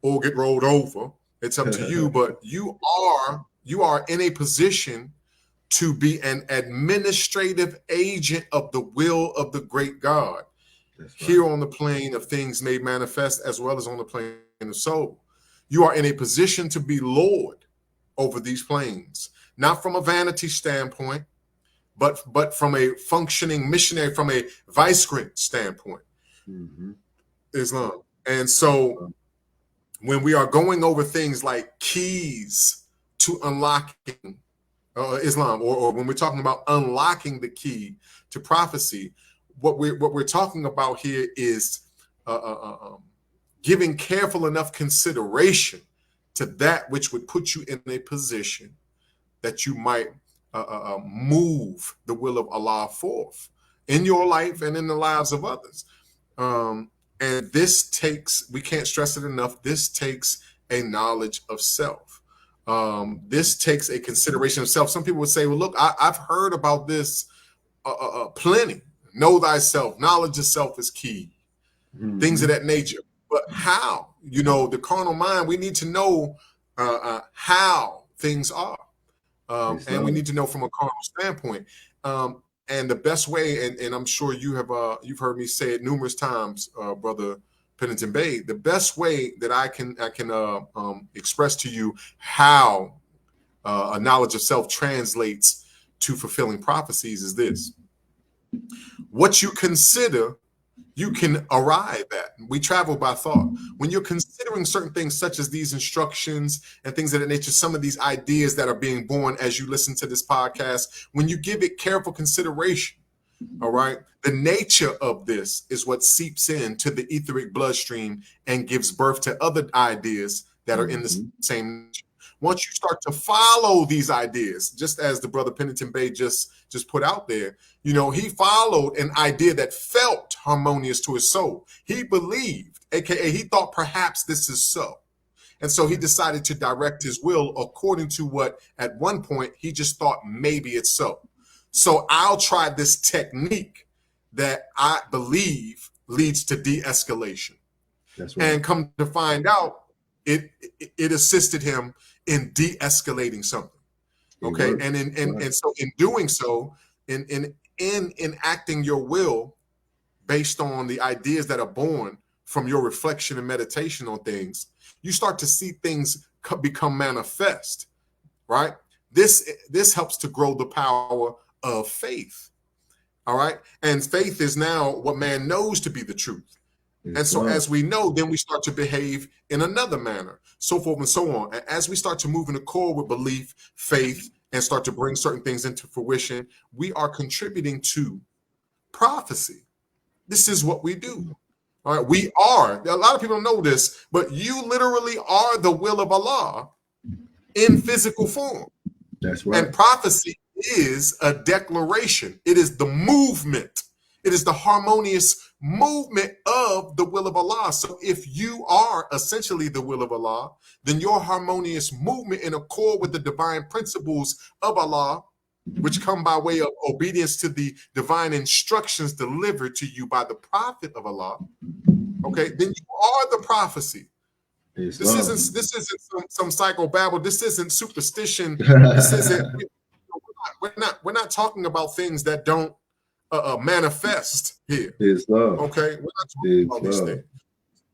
or get rolled over. It's up to you, but you are in a position to be an administrative agent of the will of the great God. That's right. Here on the plane of things made manifest, as well as on the plane of soul. You are in a position to be Lord over these planes, not from a vanity standpoint, but from a functioning missionary, from a vicegerent standpoint. Mm-hmm. Islam. And so when we are going over things like keys to unlocking Islam, or when we're talking about unlocking the key to prophecy, what we're talking about here is giving careful enough consideration to that which would put you in a position that you might move the will of Allah forth in your life and in the lives of others. And this takes, we can't stress it enough, this takes a knowledge of self. This takes a consideration of self. Some people would say, well, look, I've heard about this plenty. Know thyself. Knowledge of self is key. Mm-hmm. Things of that nature. But how? You know, the carnal mind, we need to know how things are. And we need to know from a carnal standpoint. And the best way, and I'm sure you've heard me say it numerous times, Brother Penitent Bay, the best way that I can express to you how a knowledge of self translates to fulfilling prophecies is this. What you consider, you can arrive at. We travel by thought. When you're considering certain things such as these instructions and things of that nature, some of these ideas that are being born as you listen to this podcast, when you give it careful consideration, all right, the nature of this is what seeps into the etheric bloodstream and gives birth to other ideas that are in the same nature. Once you start to follow these ideas, just as the brother Penitent Bay just put out there, you know, he followed an idea that felt harmonious to his soul. He believed, aka he thought perhaps this is so. And so he decided to direct his will according to what at one point he just thought maybe it's so. So I'll try this technique that I believe leads to de-escalation. That's right. And come to find out, it assisted him in de-escalating something. Okay. And so in doing so, in enacting your will based on the ideas that are born from your reflection and meditation on things, you start to see things become manifest, right? This helps to grow the power of faith. All right. And faith is now what man knows to be the truth. And so as we know, then we start to behave in another manner, so forth and so on. And as we start to move in accord with belief, faith, and start to bring certain things into fruition, we are contributing to prophecy. This is what we do. All right. We are. A lot of people don't know this, but you literally are the will of Allah in physical form. That's right. And prophecy is a declaration. It is the movement. It is the harmonious movement of the will of Allah. So if you are essentially the will of Allah, then your harmonious movement in accord with the divine principles of Allah, which come by way of obedience to the divine instructions delivered to you by the prophet of Allah, okay, then you are the prophecy. This isn't some psychobabble. This isn't superstition. This isn't. We're not talking about things that don't manifest here. Islam. Okay, we're not talking about these things.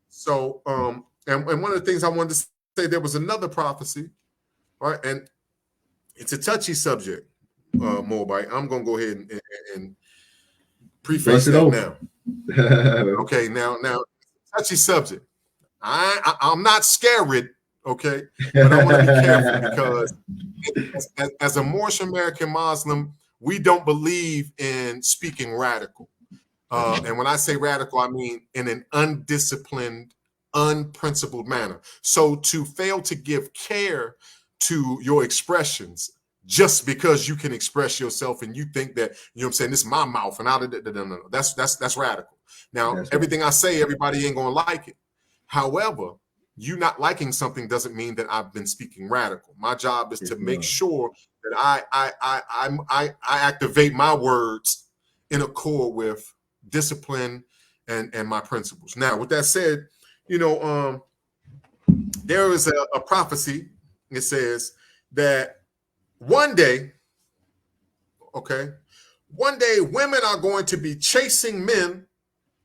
So, and one of the things I wanted to say, there was another prophecy All right, and it's a touchy subject, Moabite. I'm gonna go ahead and preface that now. Okay, now touchy subject. I'm not scared, okay, but I want to be careful because as a Moorish American Muslim, we don't believe in speaking radical. And when I say radical, I mean in an undisciplined, unprincipled manner. So to fail to give care to your expressions just because you can express yourself and you think that, you know what I'm saying, this is my mouth and no. That's radical. Now, that's everything I say, everybody ain't gonna like it. However, you not liking something doesn't mean that I've been speaking radical. My job is to make sure that I activate my words in accord with discipline and my principles. Now, with that said, you know, there is a prophecy. It says that one day women are going to be chasing men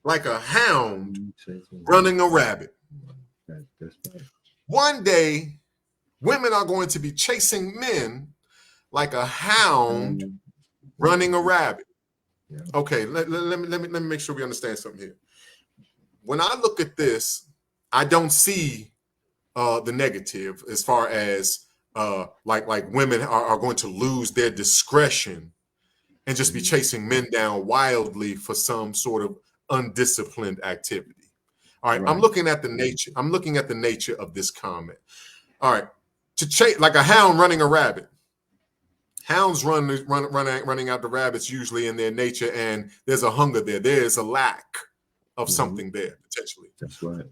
like a hound running a rabbit. One day, women are going to be chasing men like a hound running a rabbit. Okay, let me make sure we understand something here. When I look at this, I don't see the negative as far as like women are going to lose their discretion and just be chasing men down wildly for some sort of undisciplined activity. All right, I'm looking at the nature. I'm looking at the nature of this comment. All right, to chase like a hound running a rabbit. Hounds running out the rabbits usually in their nature, and there's a hunger there. There's a lack of something there potentially. That's right.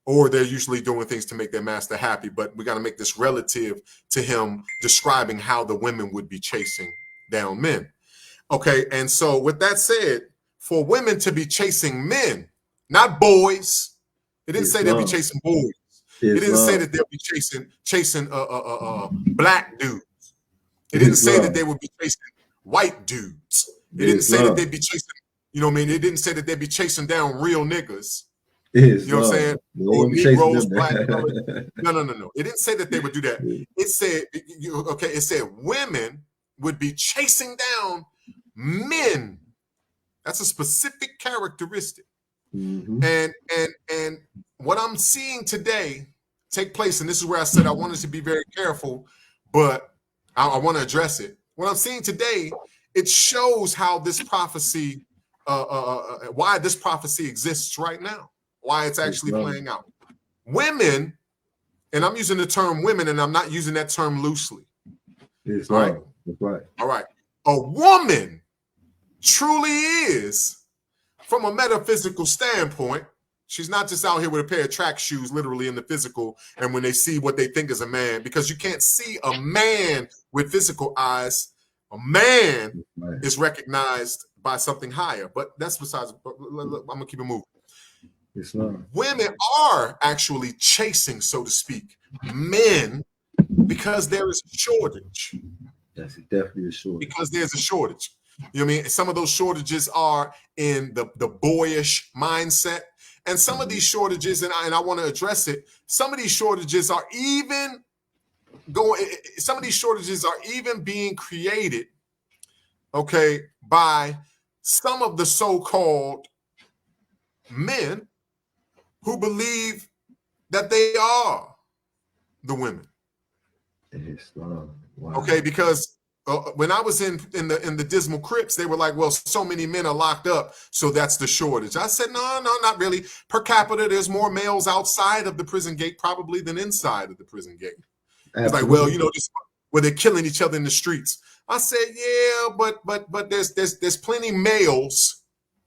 Or they're usually doing things to make their master happy. But we got to make this relative to him describing how the women would be chasing down men. Okay, and so with that said, for women to be chasing men, not boys. It didn't say they'll be chasing boys. It didn't say that they'll be chasing black dudes. It didn't say that they would be chasing white dudes. It didn't say that they'd be chasing, you know what I mean? It didn't say that they'd be chasing down real niggas. You know what I'm saying? Or Negroes, black. No. It didn't say that they would do that. It said, it said women would be chasing down men. That's a specific characteristic. And what I'm seeing today take place, and this is where I said I wanted to be very careful, but I want to address it. What I'm seeing today, it shows how this prophecy, why this prophecy exists right now, why it's actually playing out. Women, and I'm using the term women, and I'm not using that term loosely. That's right. All right. A woman truly is, from a metaphysical standpoint, she's not just out here with a pair of track shoes, literally in the physical, and when they see what they think is a man, because you can't see a man with physical eyes. A man is recognized by something higher, but that's besides. I'm gonna keep it moving. Women are actually chasing, so to speak, men because there is a shortage. That's definitely a shortage. Because there's a shortage. You know what I mean? Some of those shortages are in the boyish mindset. And some of these shortages, and I want to address it, some of these shortages are even being created, okay, by some of the so-called men who believe that they are the women. Wow. Okay, because when I was in the Dismal Crips, they were like, well, so many men are locked up, so that's the shortage. I said, no, not really. Per capita, there's more males outside of the prison gate probably than inside of the prison gate. It's like, well, you know, just where they're killing each other in the streets. I said, yeah, but there's plenty males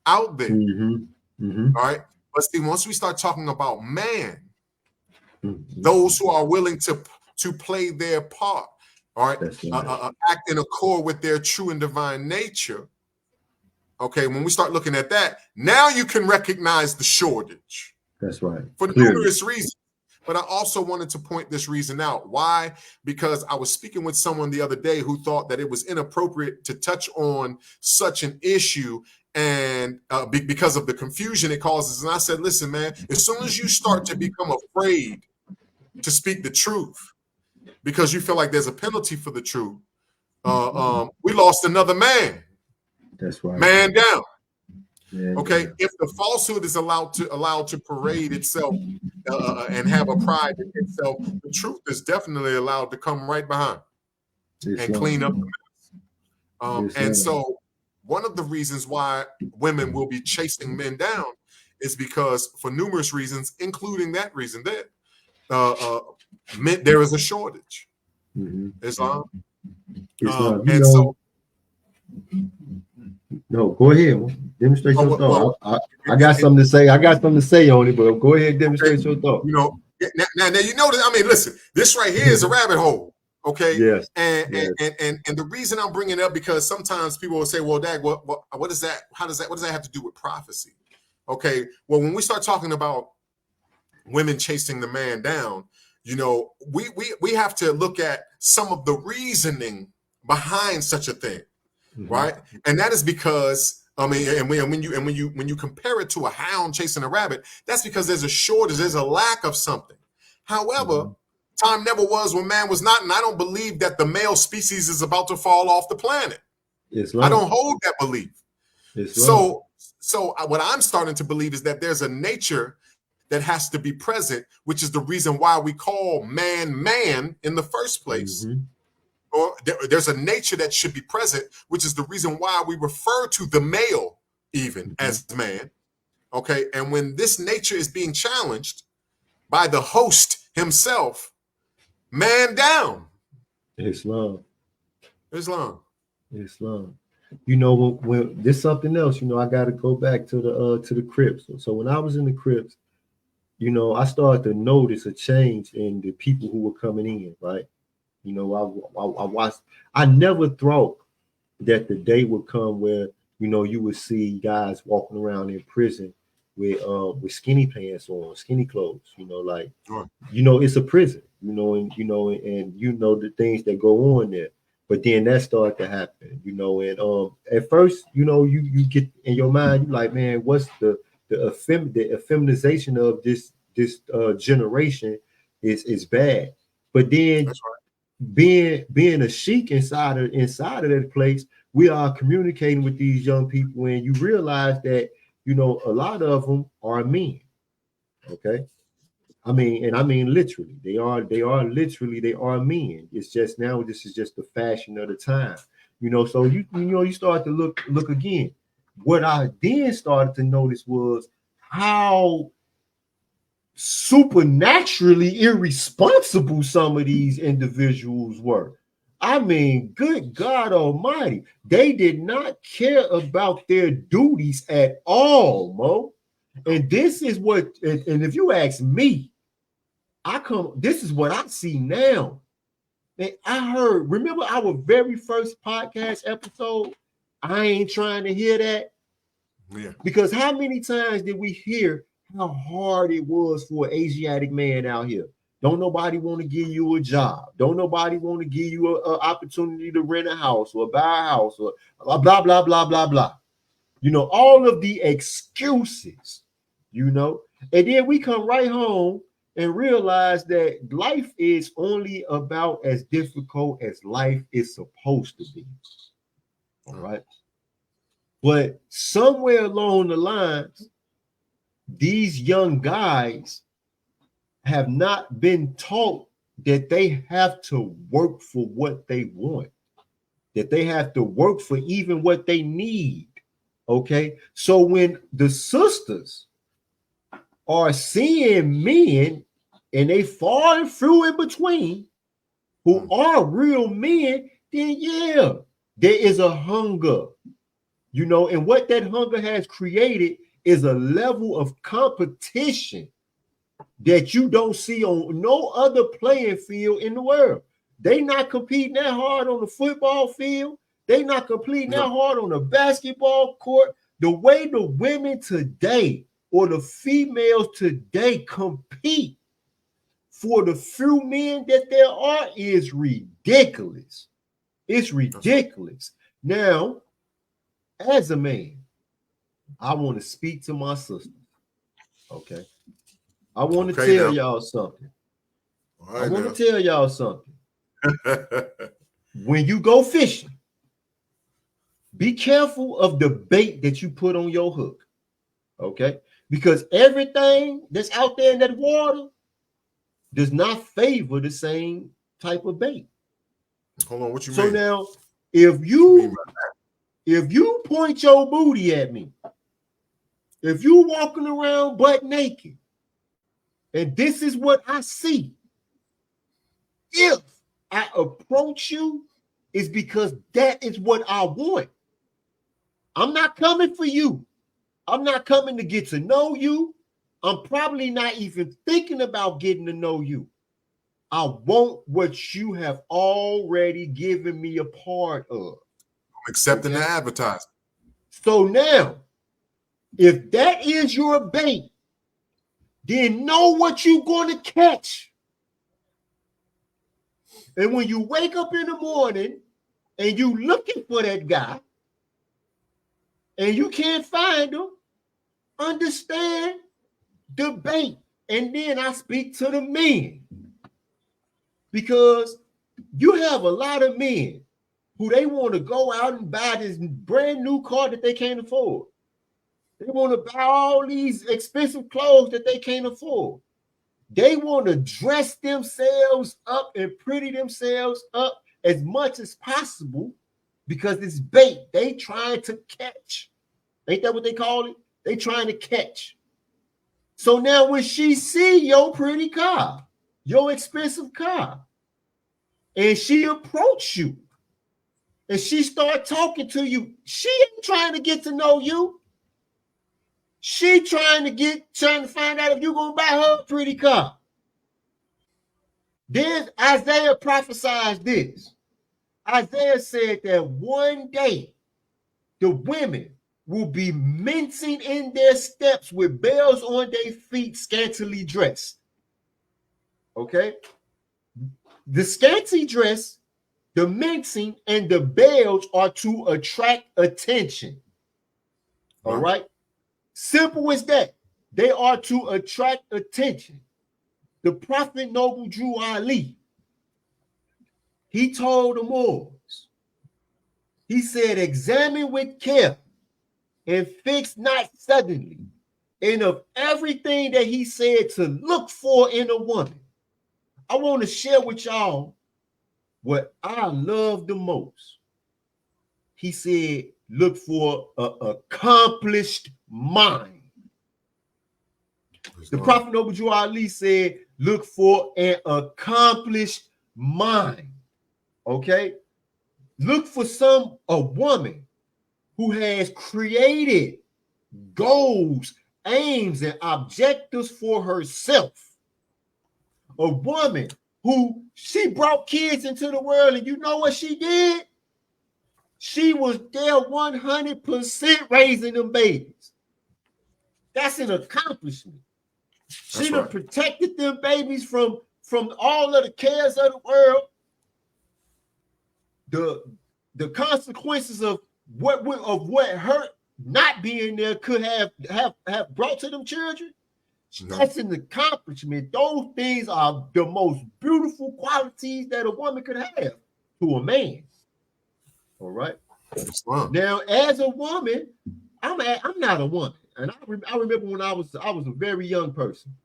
out there. All right. But see, once we start talking about man, those who are willing to play their part, all right, act in accord with their true and divine nature. Okay, when we start looking at that, now you can recognize the shortage. That's right. For numerous reasons. But I also wanted to point this reason out. Why? Because I was speaking with someone the other day who thought that it was inappropriate to touch on such an issue, and because of the confusion it causes. And I said, listen, man, as soon as you start to become afraid to speak the truth, because you feel like there's a penalty for the truth, we lost another man. That's right. Man down. Man okay, down. if the falsehood is allowed to parade itself and have a pride in itself, the truth is definitely allowed to come right behind and clean up the mess. And so one of the reasons why women will be chasing men down is because, for numerous reasons, including that reason, that there is a shortage. Islam. And so, no, go ahead. Demonstrate your thought. I got something to say. I got something to say on it, but go ahead and demonstrate your thought. You know, now you know that. I mean, listen, this right here is a rabbit hole. Okay. Yes. And the reason I'm bringing it up, because sometimes people will say, "Well, Dag, what is that? What does that have to do with prophecy?" Okay. Well, when we start talking about women chasing the man down, you know, we have to look at some of the reasoning behind such a thing, right? And that is because, I mean, and when you compare it to a hound chasing a rabbit, that's because there's a shortage, there's a lack of something. However, time never was when man was not, and I don't believe that the male species is about to fall off the planet. I don't hold that belief. So what I'm starting to believe is that there's a nature that has to be present, which is the reason why we call man in the first place. Or there's a nature that should be present, which is the reason why we refer to the male even as man. Okay. And when this nature is being challenged by the host himself, man down. Islam. You know, when there's something else, you know, I got to go back to the Crips. So when I was in the Crips, you know, I started to notice a change in the people who were coming in, right? You know, I watched. I never thought that the day would come where, you know, you would see guys walking around in prison with skinny pants on, skinny clothes. You know, like, you know, it's a prison. You know, and you know the things that go on there. But then that started to happen. You know, and at first, you know, you get in your mind, you like, man, what's the effeminization of this generation is bad. But then being a sheik inside of that place, we are communicating with these young people, and you realize that, you know, a lot of them are men. Okay. I mean literally, they are men. It's just now, this is just the fashion of the time. You know, so you start to look again. What I then started to notice was how supernaturally irresponsible some of these individuals were. I mean, good God Almighty, they did not care about their duties at all, Mo. And this is what, and if you ask me, this is what I see now. And I heard, remember our very first podcast episode? I ain't trying to hear that. Yeah. Because how many times did we hear how hard it was for an Asiatic man out here? Don't nobody want to give you a job. Don't nobody want to give you an opportunity to rent a house or buy a house or blah, blah, blah, blah, blah. You know, all of the excuses, you know. And then we come right home and realize that life is only about as difficult as life is supposed to be. All right. But somewhere along the lines, these young guys have not been taught that they have to work for what they want, that they have to work for even what they need. Okay. So when the sisters are seeing men and they falling through in between who are real men, then yeah, there is a hunger, you know, and what that hunger has created is a level of competition that you don't see on no other playing field in the world. They not competing that hard on the football field. They not competing that hard on the basketball court. The way the women today or the females today compete for the few men that there are is ridiculous. It's ridiculous. Now, as a man, I want to speak to my sisters. Okay. I want to tell y'all something. I want to tell y'all something. When you go fishing, be careful of the bait that you put on your hook. Okay? Because everything that's out there in that water does not favor the same type of bait. Hold on, what you so mean? Now, if you point your booty at me, if you walking around butt naked, and this is what I see, if I approach you, it's because that is what I want. I'm not coming for you. I'm not coming to get to know you. I'm probably not even thinking about getting to know you. I want what you have already given me a part of. I'm accepting the advertisement. So now, if that is your bait, then know what you're going to catch. And when you wake up in the morning and you looking for that guy and you can't find him, understand the bait. And then I speak to the men, because you have a lot of men who they want to go out and buy this brand new car that they can't afford. They want to buy all these expensive clothes that they can't afford. They want to dress themselves up and pretty themselves up as much as possible because it's bait. They trying to catch. Ain't that what they call it? They trying to catch. So now when she see your pretty car, your expensive car, and she approach you, and she start talking to you, she ain't trying to get to know you. She trying to find out if you're gonna buy her a pretty car. Then Isaiah prophesied this. Isaiah said that one day the women will be mincing in their steps with bells on their feet, scantily dressed. Okay? The scanty dress, the mincing, and the bells are to attract attention. All right? Simple as that. They are to attract attention. The prophet Noble Drew Ali, he told the Moors, he said, examine with care and fix not suddenly. And of everything that he said to look for in a woman, I want to share with y'all what I love the most. He said, look for an accomplished mind. The Prophet Noble Drew Ali said, look for an accomplished mind. Okay? Look for a woman who has created goals, aims, and objectives for herself. A woman who she brought kids into the world, and you know what she did? She was there 100% raising them babies. That's an accomplishment. She done protected them babies from all of the cares of the world. The consequences of what her not being there could have brought to them children. That's an accomplishment. Those things are the most beautiful qualities that a woman could have to a man. All right. Now, as a woman, I'm not a woman, and I remember when I was a very young person,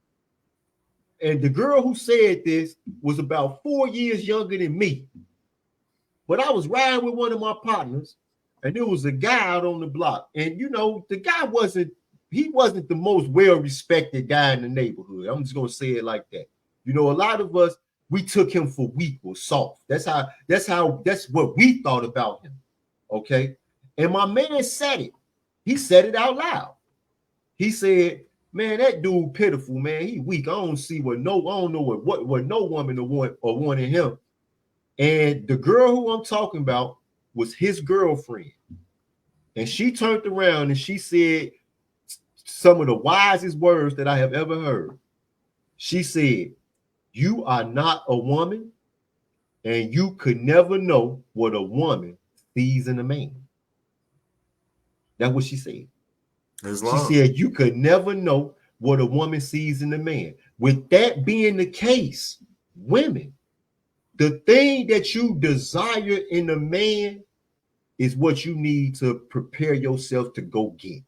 and the girl who said this was about 4 years younger than me. But I was riding with one of my partners, and there was a guy out on the block, and you know the guy wasn't the most well-respected guy in the neighborhood. I'm just gonna say it like that. You know, a lot of us, we took him for weak or soft. That's what we thought about him. Okay. And my man said it. He said it out loud. He said, man, that dude pitiful, man. He weak. I don't know what no woman or wanting him. And the girl who I'm talking about was his girlfriend. And she turned around and she said some of the wisest words that I have ever heard. She said, you are not a woman, and you could never know what a woman sees in a man. That's what she said. She said, you could never know what a woman sees in a man. With that being the case, women, The thing that you desire in a man is what you need to prepare yourself to go get.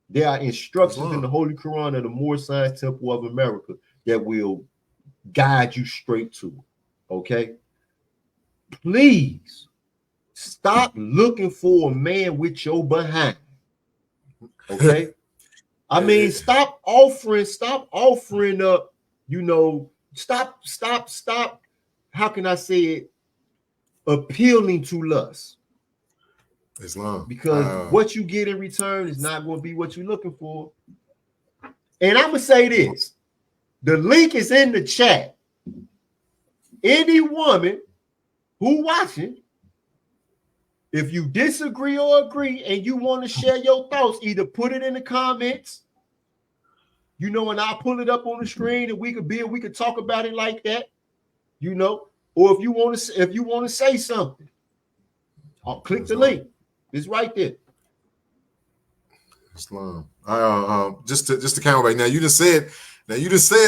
There are instructions in the Holy Quran of the Moorish Science Temple of America that will guide you straight to it. Okay? Please stop looking for a man with your behind. Okay? I mean, stop offering up, stop. How can I say it? Appealing to lust. Islam. Because what you get in return is not going to be what you're looking for. And I'm going to say this. The link is in the chat. Any woman who watching, if you disagree or agree and you want to share your thoughts, either put it in the comments, and I'll pull it up on the screen and we could talk about it like that, or if you want to say something, I'll click the link. It's right there. Islam. Just to count right now, you just said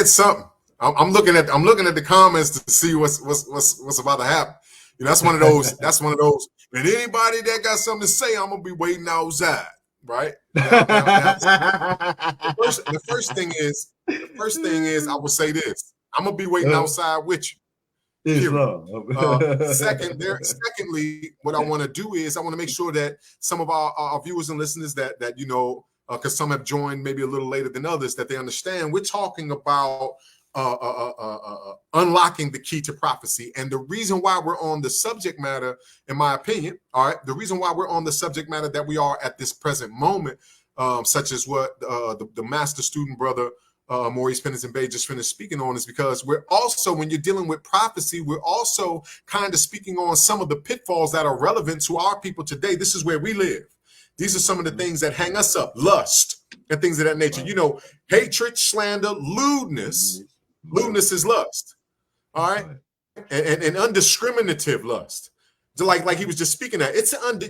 something. I'm looking at the comments to see what's about to happen. That's one of those. And anybody that got something to say, I'm gonna be waiting outside. Right. Now, the first thing is, I will say this. I'm gonna be waiting outside with you. Secondly, what I want to do is I want to make sure that some of our viewers and listeners that because some have joined maybe a little later than others, that they understand we're talking about unlocking the key to prophecy. And the reason why we're on the subject matter, in my opinion, the reason why we're on the subject matter that we are at this present moment, such as what the master student brother Moorish Americans just finished speaking on, is because we're also, when you're dealing with prophecy, we're also kind of speaking on some of the pitfalls that are relevant to our people today. This is where we live. These are some of the things that hang us up: lust and things of that nature. Hatred, slander, lewdness. Lewdness is lust. All right, and undiscriminative lust. Like he was just speaking at.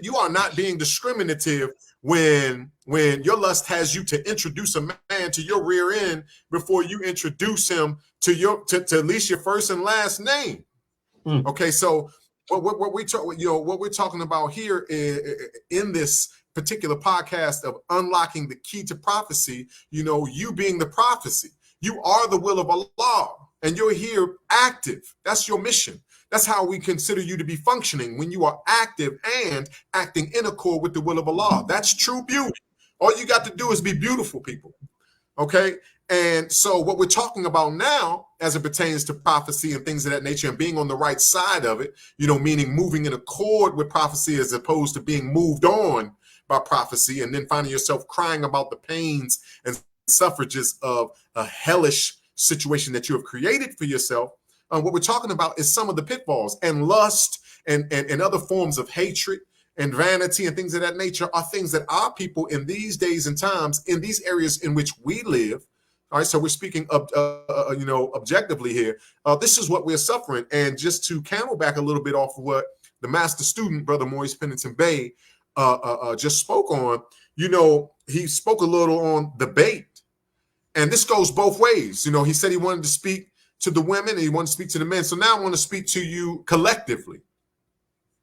You are not being discriminative when your lust has you to introduce a man to your rear end before you introduce him to at least your first and last name. Okay, so what we're talking about here in this particular podcast of unlocking the key to prophecy, you being the prophecy, you are the will of Allah, and you're here active. That's your mission. That's how we consider you to be functioning, when you are active and acting in accord with the will of Allah. That's true beauty. All you got to do is be beautiful, people. Okay? And so what we're talking about now, as it pertains to prophecy and things of that nature, and being on the right side of it, meaning moving in accord with prophecy as opposed to being moved on by prophecy and then finding yourself crying about the pains and suffrages of a hellish situation that you have created for yourself. What we're talking about is some of the pitfalls, and lust and other forms of hatred and vanity and things of that nature are things that our people in these days and times, in these areas in which we live. All right, so we're speaking objectively here. This is what we're suffering. And just to camel back a little bit off of what the master student, Brother Moorish Americans just spoke on, he spoke a little on the bait. And this goes both ways. He said he wanted to speak to the women and he wanted to speak to the men. So now I want to speak to you collectively.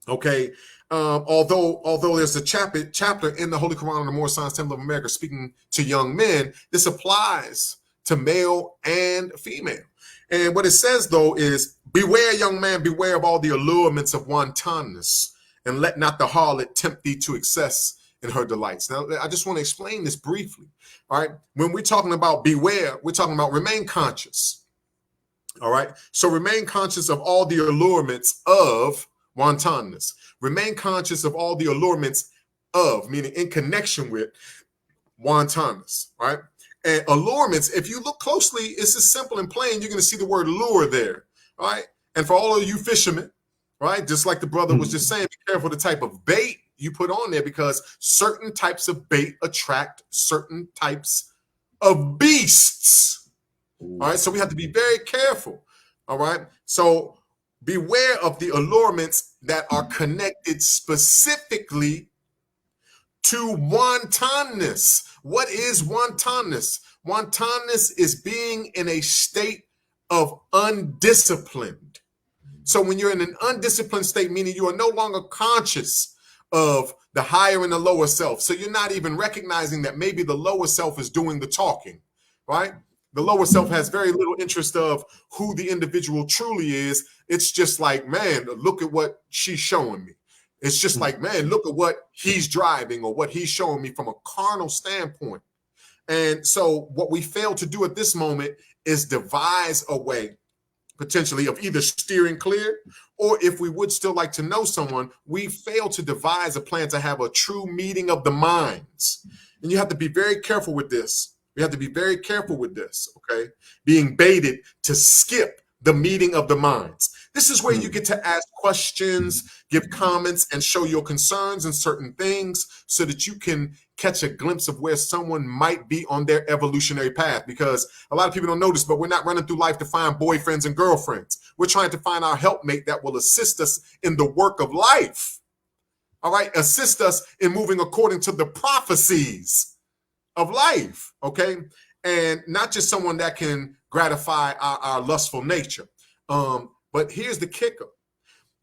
Okay. Although there's a chapter in the Holy Quran and the Moorish Science Temple of America speaking to young men, this applies to male and female. And what it says, though, is, beware, young man, beware of all the allurements of wantonness, and let not the harlot tempt thee to excess in her delights. Now, I just want to explain this briefly. All right. When we're talking about beware, we're talking about remain conscious. All right. So remain conscious of all the allurements of wantonness. Remain conscious of all the allurements of, meaning in connection with, wantonness. Right. And allurements, if you look closely, it's as simple and plain. You're going to see the word lure there. All right. And for all of you fishermen, right, just like the brother was just saying, be careful the type of bait you put on there, because certain types of bait attract certain types of beasts. All right, so we have to be very careful. All right, so beware of the allurements that are connected specifically to wantonness. What is wantonness? Wantonness is being in a state of undisciplined. So when you're in an undisciplined state, meaning you are no longer conscious of the higher and the lower self. So you're not even recognizing that maybe the lower self is doing the talking, right? The lower self has very little interest of who the individual truly is. It's just like, man, look at what she's showing me. It's just like, man, look at what he's driving or what he's showing me from a carnal standpoint. And so what we fail to do at this moment is devise a way potentially of either steering clear, or if we would still like to know someone, we fail to devise a plan to have a true meeting of the minds. And you have to be very careful with this. We have to be very careful with this, okay? Being baited to skip the meeting of the minds. This is where you get to ask questions, give comments, and show your concerns in certain things so that you can catch a glimpse of where someone might be on their evolutionary path. Because a lot of people don't notice, but we're not running through life to find boyfriends and girlfriends. We're trying to find our helpmate that will assist us in the work of life. All right, assist us in moving according to the prophecies of life, okay? And not just someone that can gratify our lustful nature. But here's the kicker.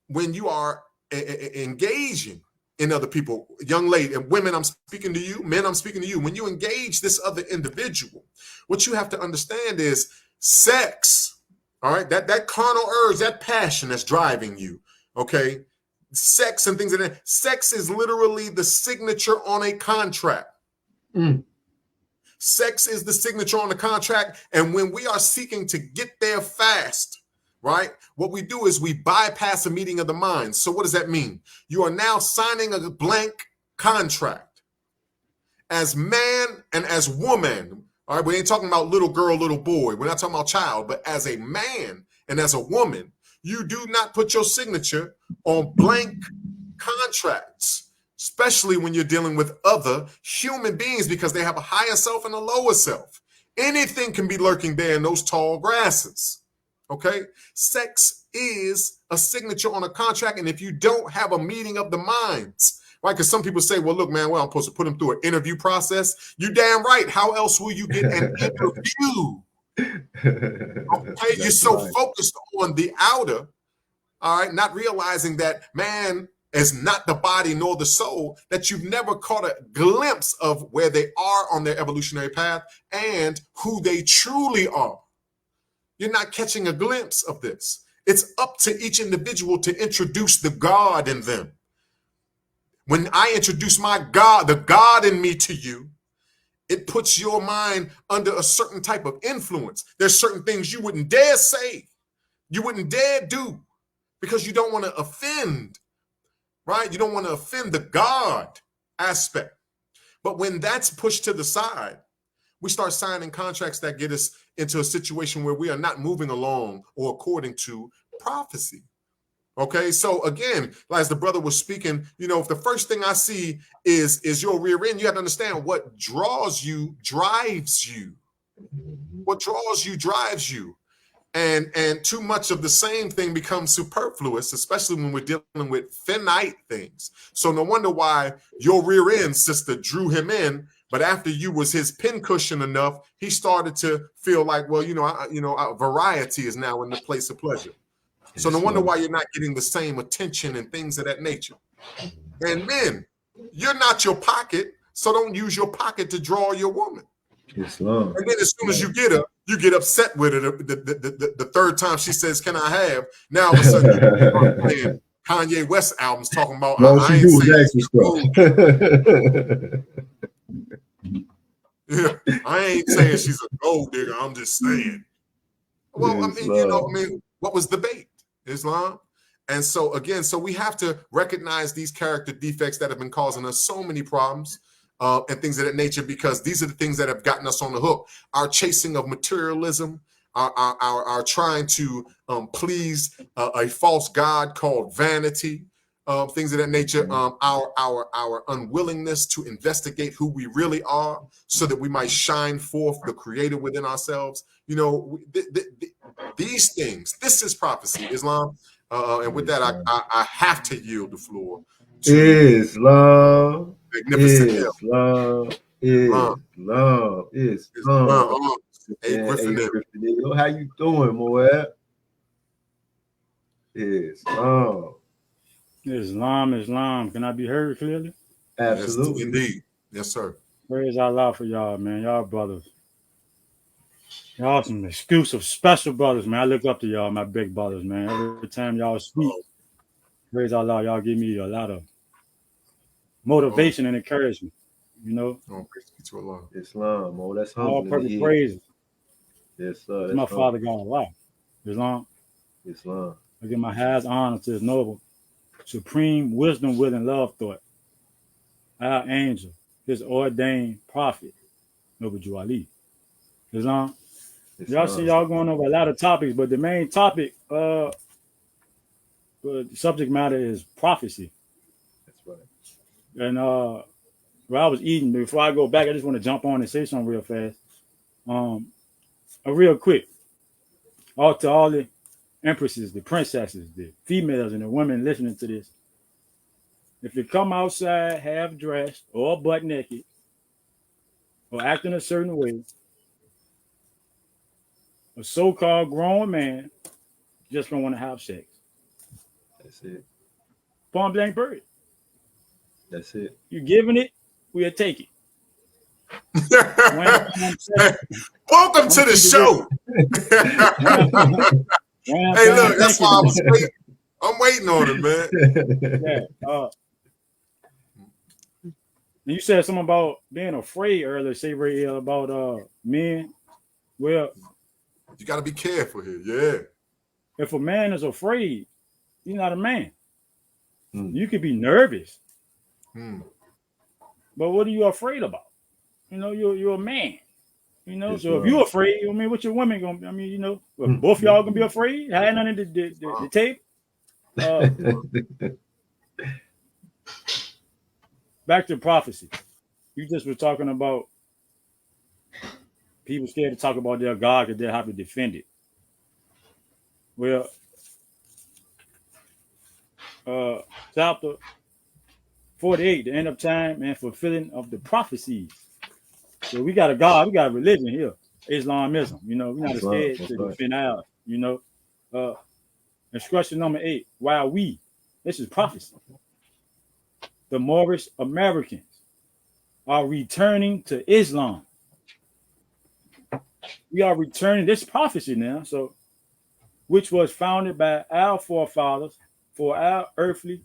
When you are engaging in other people, young lady and women, I'm speaking to you, men, I'm speaking to you. When you engage this other individual, what you have to understand is sex, all right? That carnal urge, that passion that's driving you, okay? Sex and things like that. Sex is literally the signature on a contract. Sex is the signature on the contract. And when we are seeking to get there fast, right, what we do is we bypass a meeting of the minds. So what does that mean? You are now signing a blank contract as man and as woman. All right, we ain't talking about little girl, little boy. We're not talking about child, but as a man and as a woman, you do not put your signature on blank contracts, especially when you're dealing with other human beings, because they have a higher self and a lower self. Anything can be lurking there in those tall grasses. Okay, sex is a signature on a contract. And if you don't have a meeting of the minds, right? Because some people say, well, look, man, well, I'm supposed to put them through an interview process. You damn right. How else will you get an interview? Okay, you're so focused on the outer, all right, not realizing that man is not the body nor the soul, that you've never caught a glimpse of where they are on their evolutionary path and who they truly are. You're not catching a glimpse of this. It's up to each individual to introduce the God in them. When I introduce my God, the God in me to you, it puts your mind under a certain type of influence. There's certain things you wouldn't dare say, you wouldn't dare do, because you don't want to offend, right? You don't want to offend the God aspect. But when that's pushed to the side, we start signing contracts that get us into a situation where we are not moving along or according to prophecy. Okay, so again, as the brother was speaking, you know, if the first thing I see is your rear end, you have to understand what draws you drives you. What draws you drives you. And too much of the same thing becomes superfluous, especially when we're dealing with finite things. So no wonder why your rear end, sister, drew him in. But after you was his pincushion enough, he started to feel like, well, variety is now in the place of pleasure. So no wonder why you're not getting the same attention and things of that nature. And men, you're not your pocket, so don't use your pocket to draw your woman. Islam. And then as soon as you get her, you get upset with her the third time she says, "Can I have?" Now all of a sudden you start playing Kanye West albums talking about I ain't saying she's a gold digger. I'm just saying. Well, Islam. What was the bait? Islam. And so again, so we have to recognize these character defects that have been causing us so many problems. And things of that nature, because these are the things that have gotten us on the hook. Our chasing of materialism, our trying to please a false god called vanity, things of that nature. Our unwillingness to investigate who we really are, so that we might shine forth the Creator within ourselves. You know, these things. This is prophecy, Islam. And with that, I have to yield the floor to Islam. Magnificent Islam. Hey, Griffin, how you doing, Moab? Islam. Islam. Can I be heard clearly? Absolutely. Yes, indeed. Yes, sir. Praise Allah for y'all, man. Y'all brothers. Y'all some exclusive, special brothers, man. I look up to y'all, my big brothers, man. Every time y'all speak, praise Allah, y'all give me a lot of motivation and encouragement. You know, Praise to Allah. Islam. Oh, that's all humbling to perfect hear. praise Yes, sir. to my Father God Allah. Islam. Islam. I give my highest honor to His noble, supreme wisdom, will, and love thought. Our angel, His ordained prophet, Noble Jew Ali. Islam. Y'all see y'all going over a lot of topics, but the main topic, the subject matter is prophecy. That's right. And where I was eating, before I go back, I just want to jump on and say something real fast. Real quick. To all the empresses, the princesses, the females, and the women listening to this. If you come outside half dressed or butt naked or acting a certain way, a so-called grown man just don't want to have sex. That's it. Point blank period. That's it. You giving it, we'll take it. Welcome to the show. Hey, look, that's why I was waiting. I'm waiting on it, man. Yeah. And you said something about being afraid earlier, say right here about men. Well, you got to be careful here. Yeah. If a man is afraid, he's not a man. You could be nervous. But what are you afraid about? You know, you're a man. You know, so if you're afraid, I mean, what your woman gonna be? I mean, you know, both y'all gonna be afraid? Had none of the tape. Back to prophecy. You just were talking about people scared to talk about their God because they'll have to defend it. Well, chapter 48, the end of time and fulfilling of the prophecies. So we got a God, we got a religion here, Islamism. You know, we're not scared to defend ours. You know, instruction number 8. While this is prophecy. The Moorish Americans are returning to Islam. We are returning this prophecy now, so which was founded by our forefathers for our earthly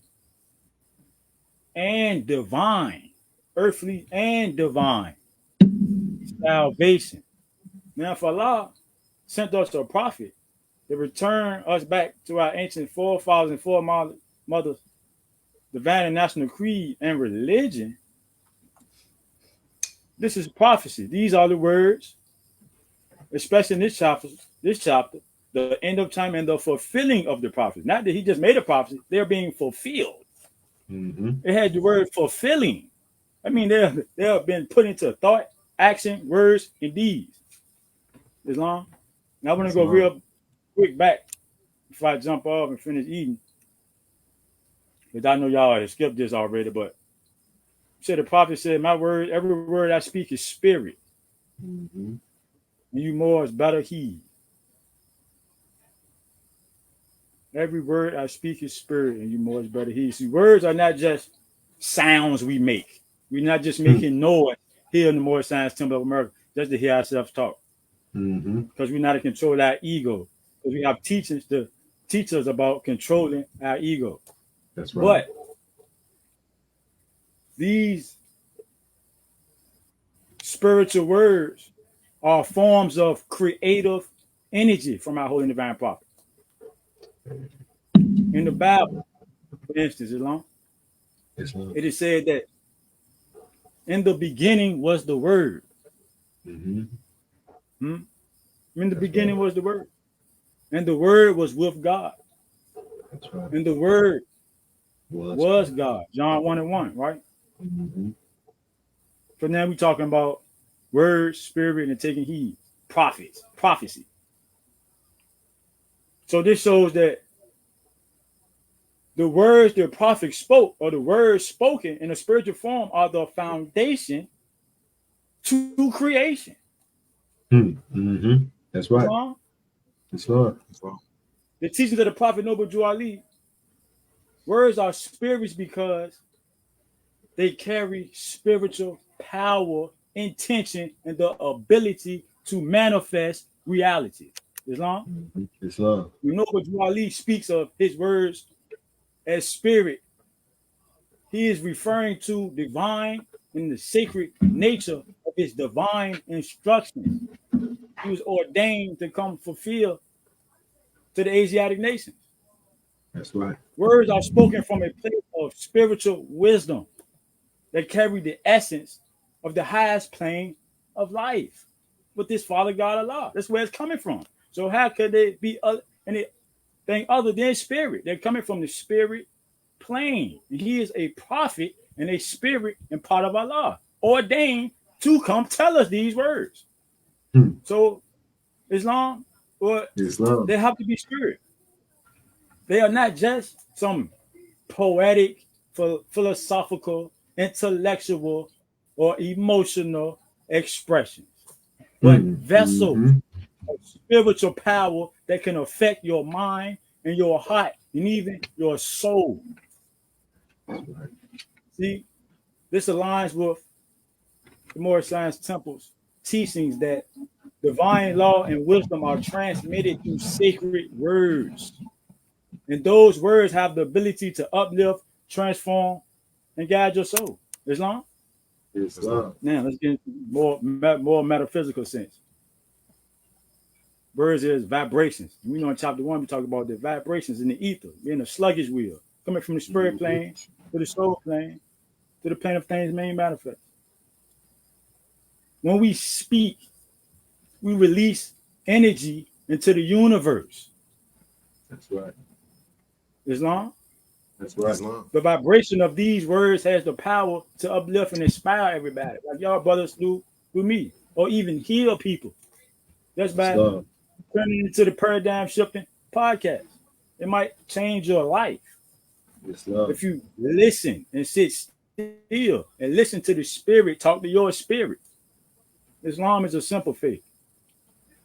and divine salvation. Now, if Allah sent us a prophet to return us back to our ancient forefathers and foremothers, divine and national creed and religion, this is prophecy. These are the words, especially in this chapter, the end of time and the fulfilling of the prophecy. Not that he just made a prophecy, they're being fulfilled. It had the word fulfilling. I mean, they have been put into thought, action, words, and deeds. Islam. Now I want to go real quick back before I jump off and finish eating. Because I know y'all have skipped this already, but the prophet said, my word, every word I speak is spirit. And you more is better heed. Every word I speak is spirit, and you more is better heed. See, words are not just sounds we make. We're not just making noise here in the Moorish Science Temple of America just to hear ourselves talk. Because we're not in control of our ego. Because we have teachers to teach us about controlling our ego. That's right. But these spiritual words are forms of creative energy from our holy and divine prophet. In the Bible, for instance, Islam, it is said that in the beginning was the word. In the beginning was the word. And the word was with God. That's right. And the word was God. John 1:1, right? So now we're talking about words, spirit, and taking heed. Prophecy. So this shows that the words the prophet spoke, or the words spoken in a spiritual form, are the foundation to creation. That's right. Islam? Islam. The teachings of the Prophet Noble Drew Ali, words are spirits because they carry spiritual power, intention, and the ability to manifest reality. Islam? Islam. Noble Drew Ali speaks of his words as spirit. He is referring to divine and the sacred nature of his divine instructions. He was ordained to come fulfill to the Asiatic nations. That's right. Words are spoken from a place of spiritual wisdom that carry the essence of the highest plane of life with this Father God Allah. That's where it's coming from. So how could they be anything other than spirit? They're coming from the spirit plane. And he is a prophet and a spirit and part of Allah, ordained to come tell us these words. So Islam, they have to be spirit. They are not just some poetic, philosophical, intellectual, or emotional expressions, but vessels of spiritual power that can affect your mind and your heart and even your soul. See, this aligns with the Moorish Science Temple's teachings that divine law and wisdom are transmitted through sacred words. And those words have the ability to uplift, transform, and guide your soul. Islam? Islam. Now, let's get into more metaphysical sense. Words is vibrations. We know in chapter 1, we talk about the vibrations in the ether, being a sluggish wheel, coming from the spirit plane to the soul plane, to the plane of things made manifest. When we speak, we release energy into the universe. That's right. Islam? That's right. Islam. The vibration of these words has the power to uplift and inspire everybody, like y'all brothers do me, or even heal people. That's by turning into the paradigm shifting podcast. It might change your life if you listen and sit still and listen to the spirit, talk to your spirit. Islam is a simple faith.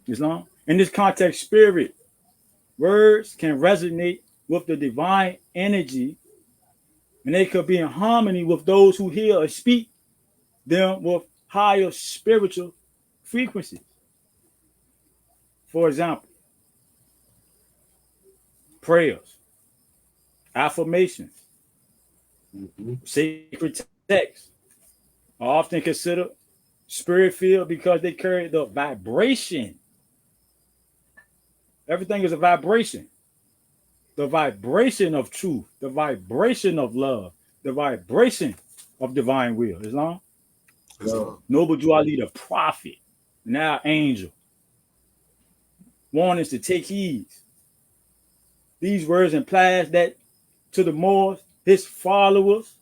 Islam, in this context, spirit words can resonate with the divine energy, and they could be in harmony with those who hear or speak them with higher spiritual frequencies. For example, prayers, affirmations, sacred texts are often considered spirit-filled because they carry the vibration. Everything is a vibration. The vibration of truth, the vibration of love, the vibration of divine will. Islam? Noble Drew Ali, the prophet, now angel, warnings to take heed. These words implies that to the Moors, his followers,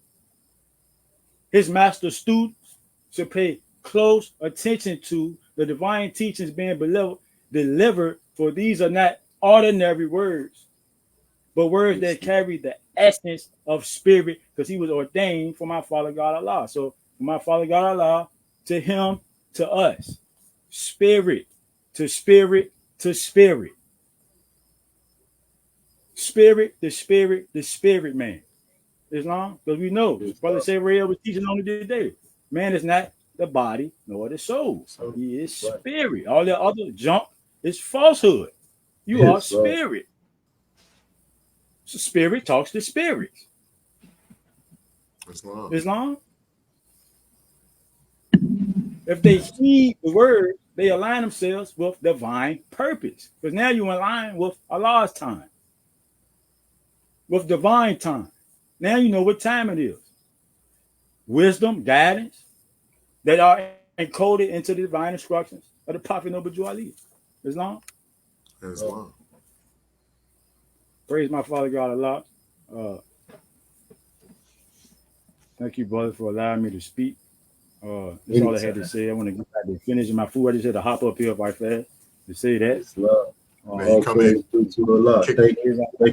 his master students should pay close attention to the divine teachings being delivered, for these are not ordinary words, but words that carry the essence of spirit, because he was ordained for my Father God Allah. So from my Father God Allah to him, to us, spirit to spirit to spirit. Spirit, the spirit man. Islam, because we know, Brother Sabriel was teaching on it today. Man is not the body nor the soul. He is spirit. All the other junk is falsehood. You are spirit. So spirit talks to spirits. Islam. If they heed the word, they align themselves with divine purpose. Because now you align with Allah's time, with divine time. Now you know what time it is. Wisdom, guidance that are encoded into the divine instructions of the Prophet Noble Drew Ali. Islam. Praise my Father God Allah. Thank you, brother, for allowing me to speak. That's all I had to say. I want to get back to finishing my food. I just had to hop up here right fast to say that. Come in. Thank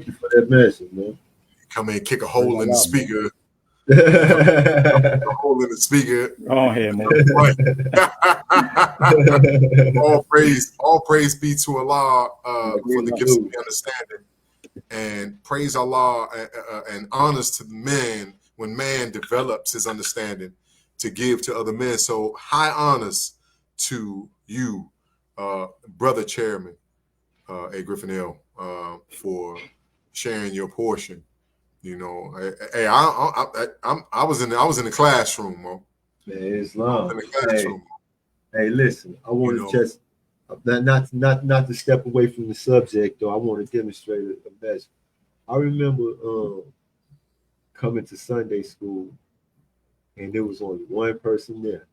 you for that message, man. Come in, kick a hole in the speaker Holding the speaker. Go ahead, Mo. all praise be to Allah for the gifts of the understanding, and praise Allah and honors to the man when man develops his understanding to give to other men. So high honors to you, brother chairman, A. Griffin L, for sharing your portion. You know, hey, I was in the classroom, Mo. Man, Islam. In the classroom. Hey, listen, I want to just not to step away from the subject, though. I want to demonstrate a message. I remember coming to Sunday school, and there was only one person there,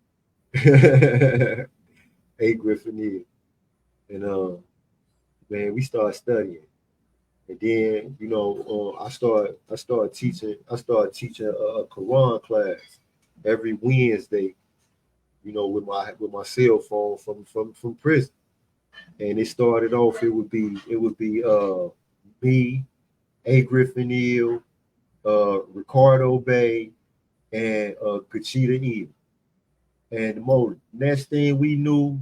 A. Griffin Hill, and man, we started studying. And then, you know, I started teaching a Quran class every Wednesday, you know, with my cell phone from prison. And it started off, it would be me, A. Griffin Hill, Ricardo Bay, and Kachita Hill. And the next thing we knew,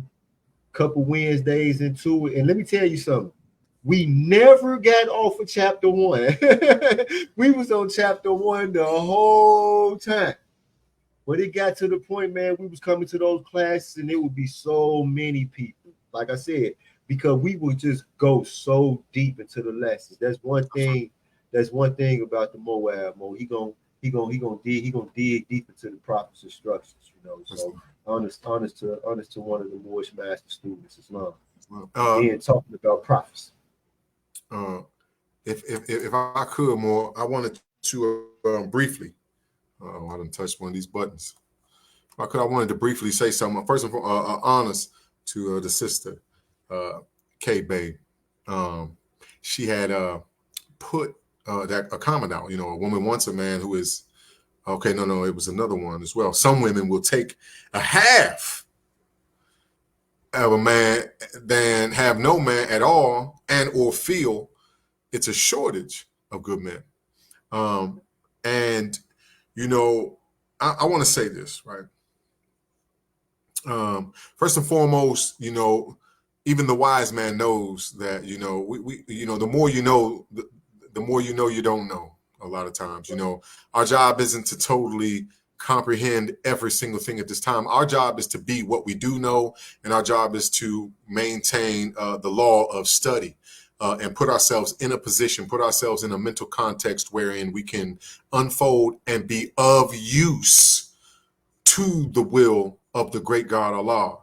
couple Wednesdays into it, and let me tell you something. We never got off of chapter 1. We was on chapter 1 the whole time. But it got to the point, man, we was coming to those classes and there would be so many people. Like I said, because we would just go so deep into the lessons. That's one thing about the Moab, Mo. He gonna dig deep into the prophet's instructions, you know. So honest to one of the Moorish master students, Islam. And talking about prophecy. If I could more, I wanted to briefly. I didn't touch one of these buttons. I wanted to briefly say something. First of all, honors to the sister, K. Bay. She had put a comment out. You know, a woman wants a man who is okay. No, it was another one as well. Some women will take a half of a man than have no man at all, and or feel it's a shortage of good men. And you know, I want to say this, right? First and foremost, you know, even the wise man knows that, you know, we you know, the more you know, the more you know you don't know. A lot of times, you know, our job isn't to totally comprehend every single thing at this time. Our job is to be what we do know, and our job is to maintain the law of study and put ourselves in a position, put ourselves in a mental context wherein we can unfold and be of use to the will of the great God Allah.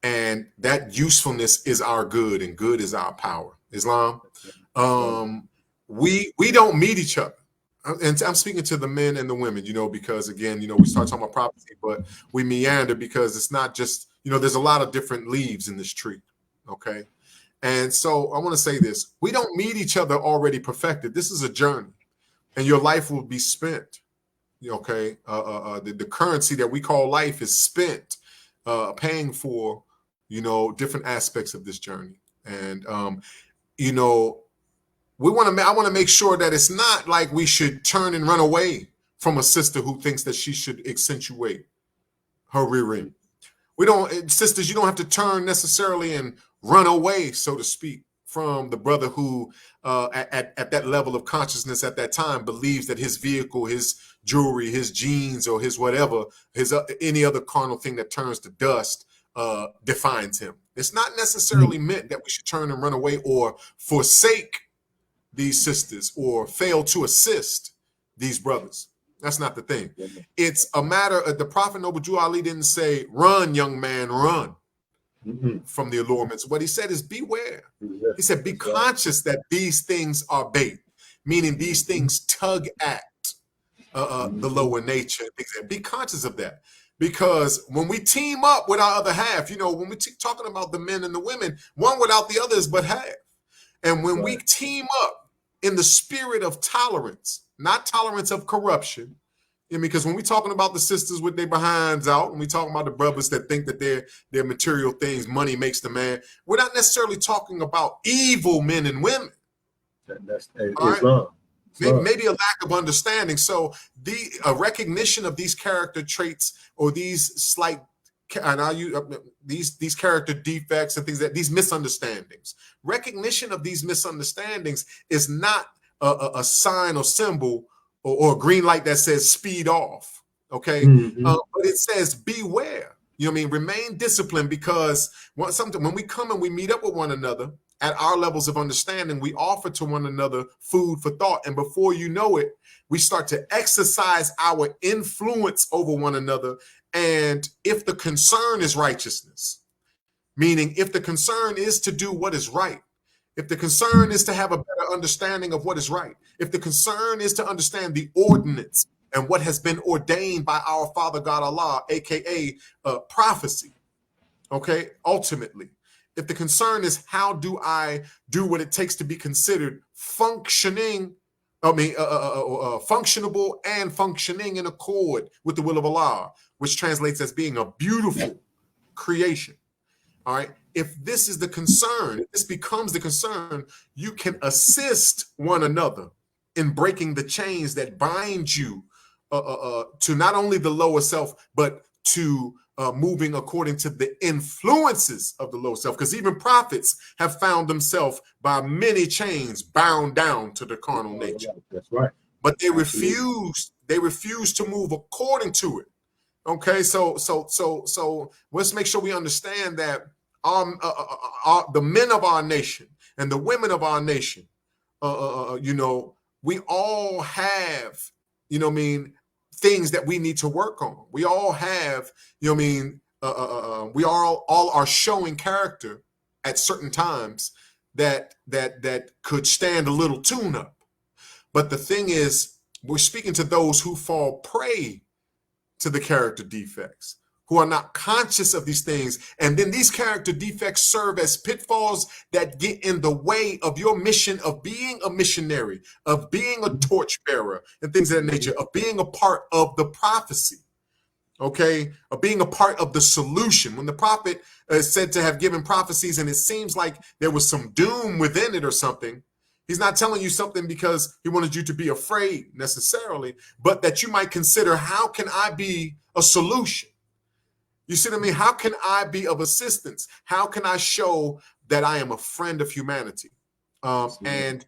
And that usefulness is our good, and good is our power. Islam. We don't meet each other. And I'm speaking to the men and the women, you know, because again, you know, we start talking about prophecy, but we meander because it's not just, you know, there's a lot of different leaves in this tree. Okay. And so I want to say this, we don't meet each other already perfected. This is a journey, and your life will be spent. Okay. The currency that we call life is spent paying for, you know, different aspects of this journey. And, you know, I want to make sure that it's not like we should turn and run away from a sister who thinks that she should accentuate her rear end. Sisters, you don't have to turn necessarily and run away, so to speak, from the brother who at that level of consciousness at that time believes that his vehicle, his jewelry, his jeans, or his whatever, his any other carnal thing that turns to dust defines him. It's not necessarily meant that we should turn and run away or forsake these sisters or fail to assist these brothers. That's not the thing. It's a matter of the Prophet Noble Jew Ali didn't say, run, young man, run from the allurements. What he said is beware. He said, be conscious that these things are bait, meaning these things tug at the lower nature. Be conscious of that. Because when we team up with our other half, you know, when we're talking about the men and the women, one without the other is but half. And when we team up in the spirit of tolerance, not tolerance of corruption, because when we're talking about the sisters with their behinds out, and we talking about the brothers that think that they're material things, money makes the man, we're not necessarily talking about evil men and women. That's Islam. maybe a lack of understanding. So a recognition of these character traits or these slight, and I'll use these character defects and things, that these misunderstandings. Recognition of these misunderstandings is not a sign or symbol or a green light that says speed off. Okay, but it says beware. You know what I mean? Remain disciplined, because when we come and we meet up with one another at our levels of understanding, we offer to one another food for thought. And before you know it, we start to exercise our influence over one another. And if the concern is righteousness, meaning if the concern is to do what is right, if the concern is to have a better understanding of what is right, if the concern is to understand the ordinance and what has been ordained by our Father God Allah, aka prophecy, okay, ultimately, if the concern is how do I do what it takes to be considered functioning, functionable and functioning in accord with the will of Allah, which translates as being a beautiful creation. All right. If this is the concern, if this becomes the concern, you can assist one another in breaking the chains that bind you to not only the lower self, but to moving according to the influences of the lower self. Because even prophets have found themselves by many chains bound down to the carnal nature. That's right. But they refuse to move according to it. Okay, so let's make sure we understand that the men of our nation and the women of our nation, we all have, things that we need to work on. We all have, we all are showing character at certain times that could stand a little tune-up. But the thing is, we're speaking to those who fall prey to the character defects, who are not conscious of these things. And then these character defects serve as pitfalls that get in the way of your mission of being a missionary, of being a torchbearer and things of that nature, of being a part of the prophecy, okay, of being a part of the solution. When the prophet is said to have given prophecies and it seems like there was some doom within it or something, he's not telling you something because he wanted you to be afraid necessarily, but that you might consider, how can I be a solution? You see what I mean? How can I be of assistance? How can I show that I am a friend of humanity? And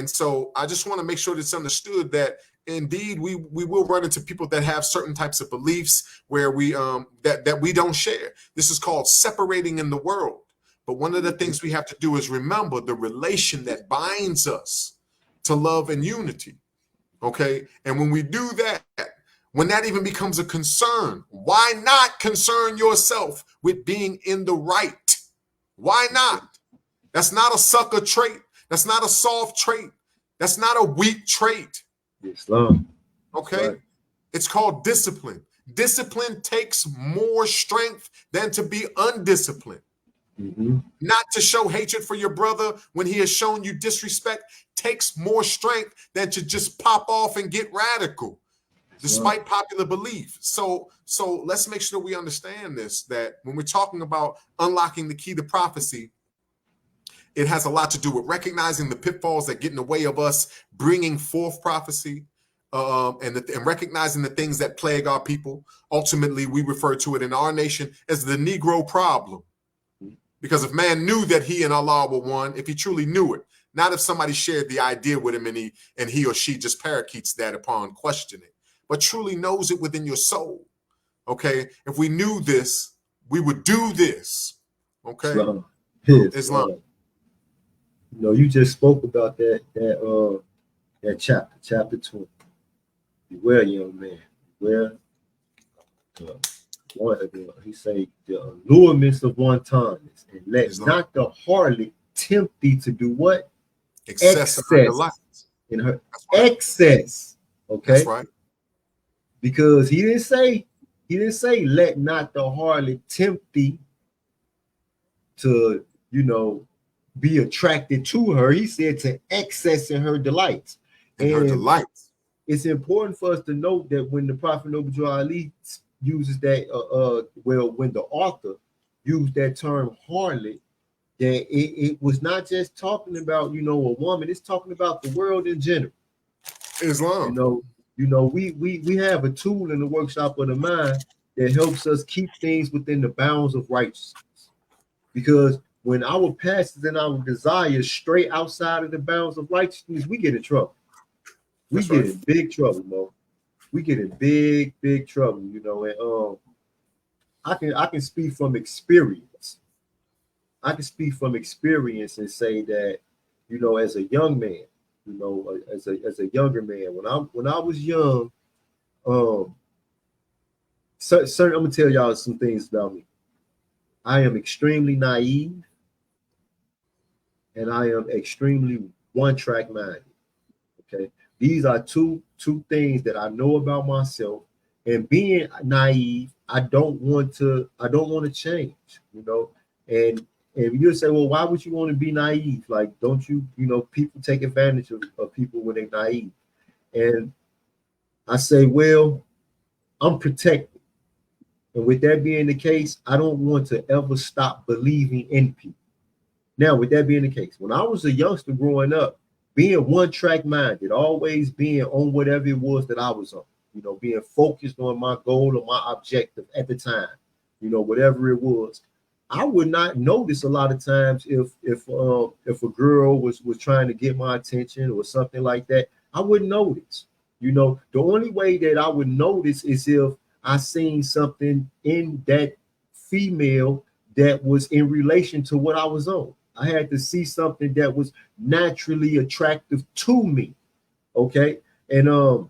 so I just want to make sure that it's understood that indeed we will run into people that have certain types of beliefs where we that we don't share. This is called separating in the world. But one of the things we have to do is remember the relation that binds us to love and unity. Okay, and when we do that, when that even becomes a concern, why not concern yourself with being in the right? Why not? That's not a sucker trait. That's not a soft trait. That's not a weak trait. Islam. Okay? Right. It's called discipline. Discipline takes more strength than to be undisciplined. Mm-hmm. Not to show hatred for your brother when he has shown you disrespect takes more strength than to just pop off and get radical, despite popular belief. So let's make sure we understand this, that when we're talking about unlocking the key to prophecy, it has a lot to do with recognizing the pitfalls that get in the way of us bringing forth prophecy, and recognizing the things that plague our people. Ultimately, we refer to it in our nation as the Negro problem. Because if man knew that he and Allah were one, if he truly knew it, not if somebody shared the idea with him and he or she just parakeets that upon questioning, but truly knows it within your soul. Okay, if we knew this, we would do this. Okay, Islam. You just spoke about that chapter 20. Beware, young man. Beware. He say the allurements of wantonness, and let not the harlot tempt thee to do what? Excess in her excess. Okay, that's right. Because he didn't say let not the harlot tempt thee to be attracted to her. He said to excess in her delights. It's important for us to note that when the Prophet Noble Ali uses that, when the author used that term harlot, that it was not just talking about a woman. It's talking about the world in general. Islam. We have a tool in the workshop of the mind that helps us keep things within the bounds of righteousness. Because when our passions and our desires stray outside of the bounds of righteousness, we get in trouble. We get in big trouble, Mo. We get in big trouble, and I can speak from experience. I can speak from experience and say that, as a young man, as a younger man, when I was young, I'm gonna tell y'all some things about me. I am extremely naive, and I am extremely one-track minded. Okay, these are two things that I know about myself. And being naive, I don't want to change. And you'll say, well, why would you want to be naive? Like, don't you, people take advantage of people when they're naive. And I say, well, I'm protected. And with that being the case, I don't want to ever stop believing in people. Now, with that being the case, when I was a youngster growing up, being one-track minded, always being on whatever it was that I was on, being focused on my goal or my objective at the time, whatever it was, I would not notice a lot of times if a girl was trying to get my attention or something like that. I wouldn't notice. The only way that I would notice is if I seen something in that female that was in relation to what I was on. I had to see something that was naturally attractive to me. Okay. And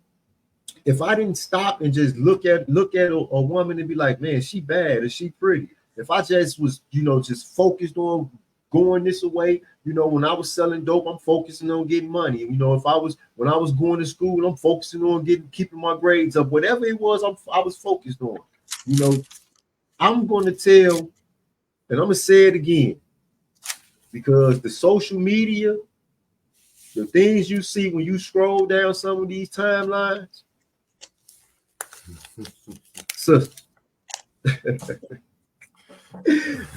if I didn't stop and just look at a woman and be like, man, she bad or she pretty. If I just was, just focused on going this way, when I was selling dope, I'm focusing on getting money. When I was going to school, I'm focusing on keeping my grades up. Whatever it was, I was focused on. I'm going to tell, and I'm going to say it again, because the social media, the things you see when you scroll down some of these timelines,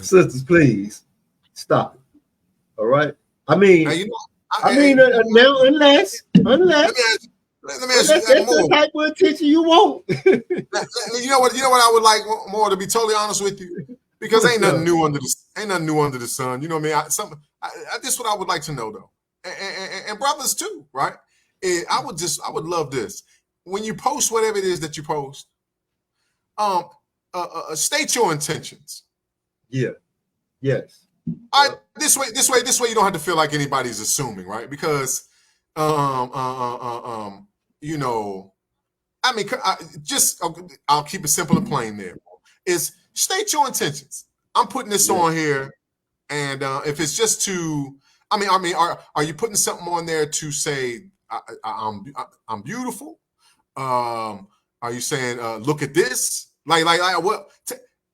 sisters, please stop it. All right. I mean, now unless let me ask you that's the type of attention you want. You know what I would like more, to be totally honest with you, because ain't nothing new under the sun. You know what I mean? This is what I would like to know though, and brothers too, right? I would love this when you post whatever it is that you post. State your intentions. Yeah. Yes. This way you don't have to feel like anybody's assuming, right? Because I mean, I'll keep it simple and plain. There is state your intentions. I'm putting this on here, and if it's just to, I mean, are you putting something on there to say I'm beautiful? Are you saying look at this? Like what?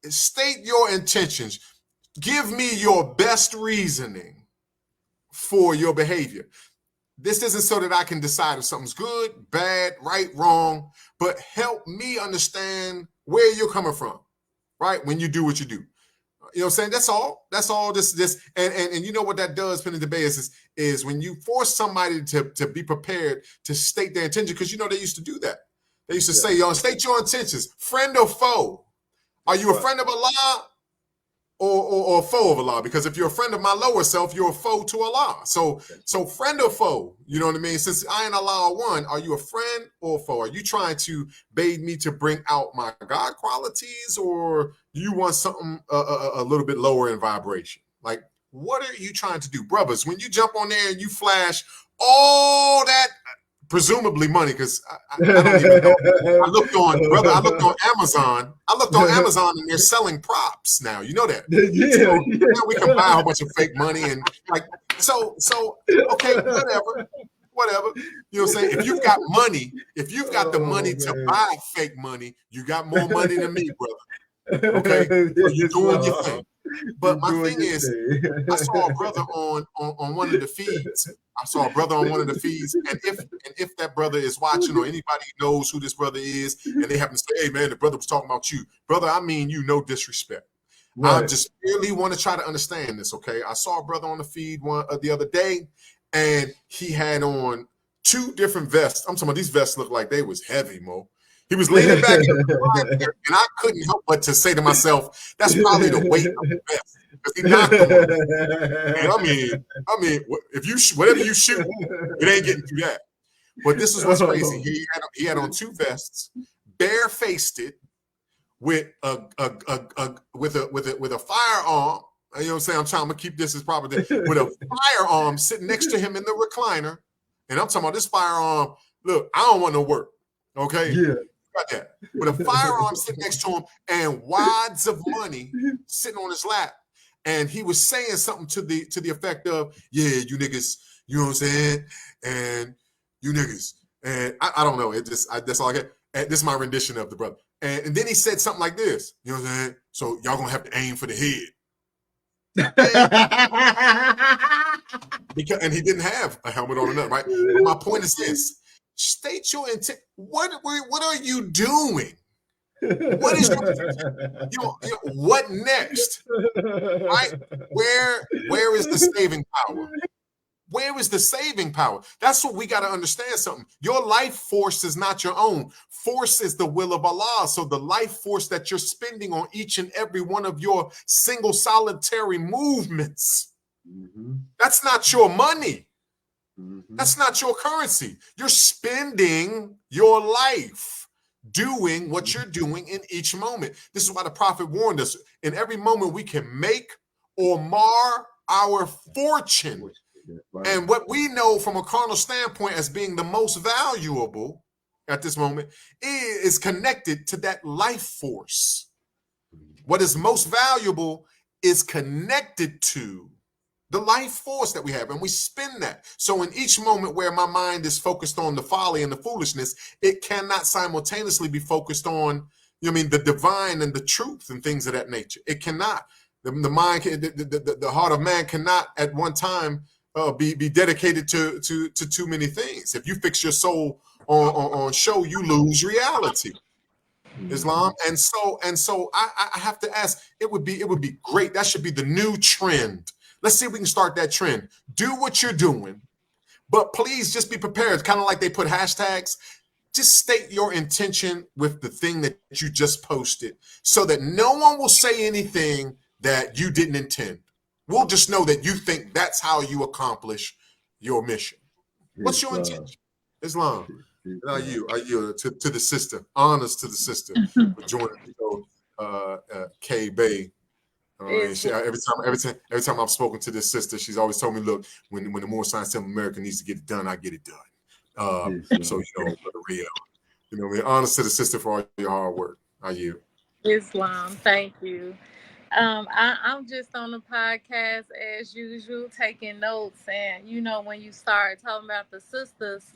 State your intentions. Give me your best reasoning for your behavior. This isn't so that I can decide if something's good, bad, right, wrong, but help me understand where you're coming from, right? When you do what you do. You know what I'm saying? That's all. That's all this. And you know what that does, Penny DeBay, is when you force somebody to be prepared to state their intention, because they used to do that. They used to say, state your intentions, friend or foe. Are you a friend of Allah or a foe of Allah? Because if you're a friend of my lower self, you're a foe to Allah. So friend or foe, you know what I mean? Since I and Allah are one, are you a friend or a foe? Are you trying to bait me to bring out my God qualities, or you want something a little bit lower in vibration? Like, what are you trying to do? Brothers, when you jump on there and you flash all that, presumably money, because I don't even know. I looked on Amazon. And they're selling props now. You know that. Now we can buy a whole bunch of fake money and so okay, whatever. You know what I'm saying? If you've got money, if you've got the money to buy fake money, you got more money than me, brother. Okay, so you're doing your thing. But my thing is, I saw a brother on one of the feeds. And if that brother is watching, or anybody knows who this brother is, and they happen to say, "Hey man, the brother was talking about you, brother," I mean, no disrespect. Right. I just really want to try to understand this. Okay, I saw a brother on the feed the other day, and he had on 2 different vests. I'm talking about these vests look like they was heavy, Mo. He was leaning back in the recliner, and I couldn't help but to say to myself, that's probably the weight of the vest. Because he knocked him on it. And I mean, if you whatever you shoot, it ain't getting through that. But this is what's crazy. He had on 2 vests, barefaced it, with a firearm. You know what I'm saying? I'm trying to keep this as proper. With a firearm sitting next to him in the recliner, and I'm talking about this firearm. Look, I don't want no work. Okay, Yeah. Got that. With a firearm sitting next to him and wads of money sitting on his lap, and he was saying something to the effect of, "Yeah, you niggas, you know what I'm saying, and you niggas." And I don't know. That's all I get. And this is my rendition of the brother. And then he said something like this. You know what I'm saying? So y'all gonna have to aim for the head. And he didn't have a helmet on or nothing, right? But my point is this: state your intent. What are you doing? What is what next? Right? Where is the saving power? Where is the saving power? That's what we got to understand something. Your life force is not your own. Force is the will of Allah. So the life force that you're spending on each and every one of your single solitary movements, that's not your money. That's not your currency. You're spending your life doing what you're doing in each moment. This is why the prophet warned us. In every moment we can make or mar our fortune. Right. And what we know from a carnal standpoint as being the most valuable at this moment is connected to that life force. What is most valuable is connected to the life force that we have, and we spend that. So in each moment where my mind is focused on the folly and the foolishness, it cannot simultaneously be focused on, the divine and the truth and things of that nature. It cannot. The mind, the heart of man cannot at one time be dedicated to too many things. If you fix your soul on show, you lose reality. Islam, and so I have to ask. It would be great. That should be the new trend. Let's see if we can start that trend. Do what you're doing, but please just be prepared. Kind of like they put hashtags. Just state your intention with the thing that you just posted, so that no one will say anything that you didn't intend. We'll just know that you think that's how you accomplish your mission. What's your intention? Islam. Are you to the sister? Honors to the sister for joining the show, K Bay. Every time I've spoken to this sister, she's always told me, look, when the Moorish American needs to get it done, I get it done. So for the real, honors to the sister for all your hard work. Are you? Islam, thank you. I'm just on the podcast as usual, taking notes. And, when you start talking about the sisters,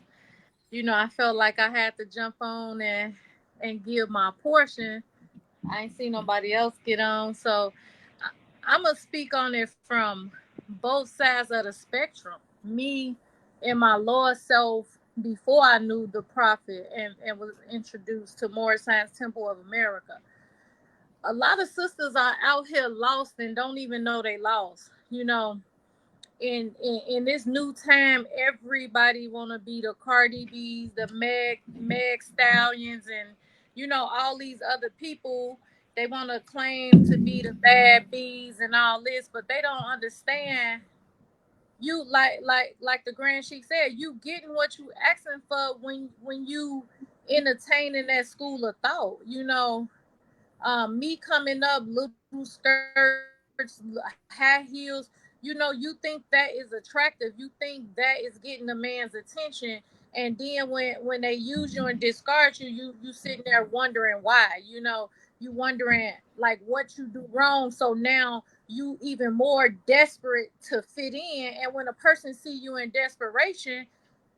I felt like I had to jump on and give my portion. I ain't seen nobody else get on. So I'm going to speak on it from both sides of the spectrum. Me and my lower self before I knew the prophet and was introduced to Moorish Temple of America. A lot of sisters are out here lost and don't even know they lost. In this new time, everybody want to be the Cardi B's, the Meg Stallions, and all these other people. They want to claim to be the bad bees and all this, but they don't understand. You like the Grand Sheik said, you getting what you asking for when you entertaining that school of thought. Me coming up, little skirts, high heels, you think that is attractive. You think that is getting a man's attention. And then when they use you and discard you sitting there wondering why, you wondering like what you do wrong. So now you even more desperate to fit in. And when a person see you in desperation,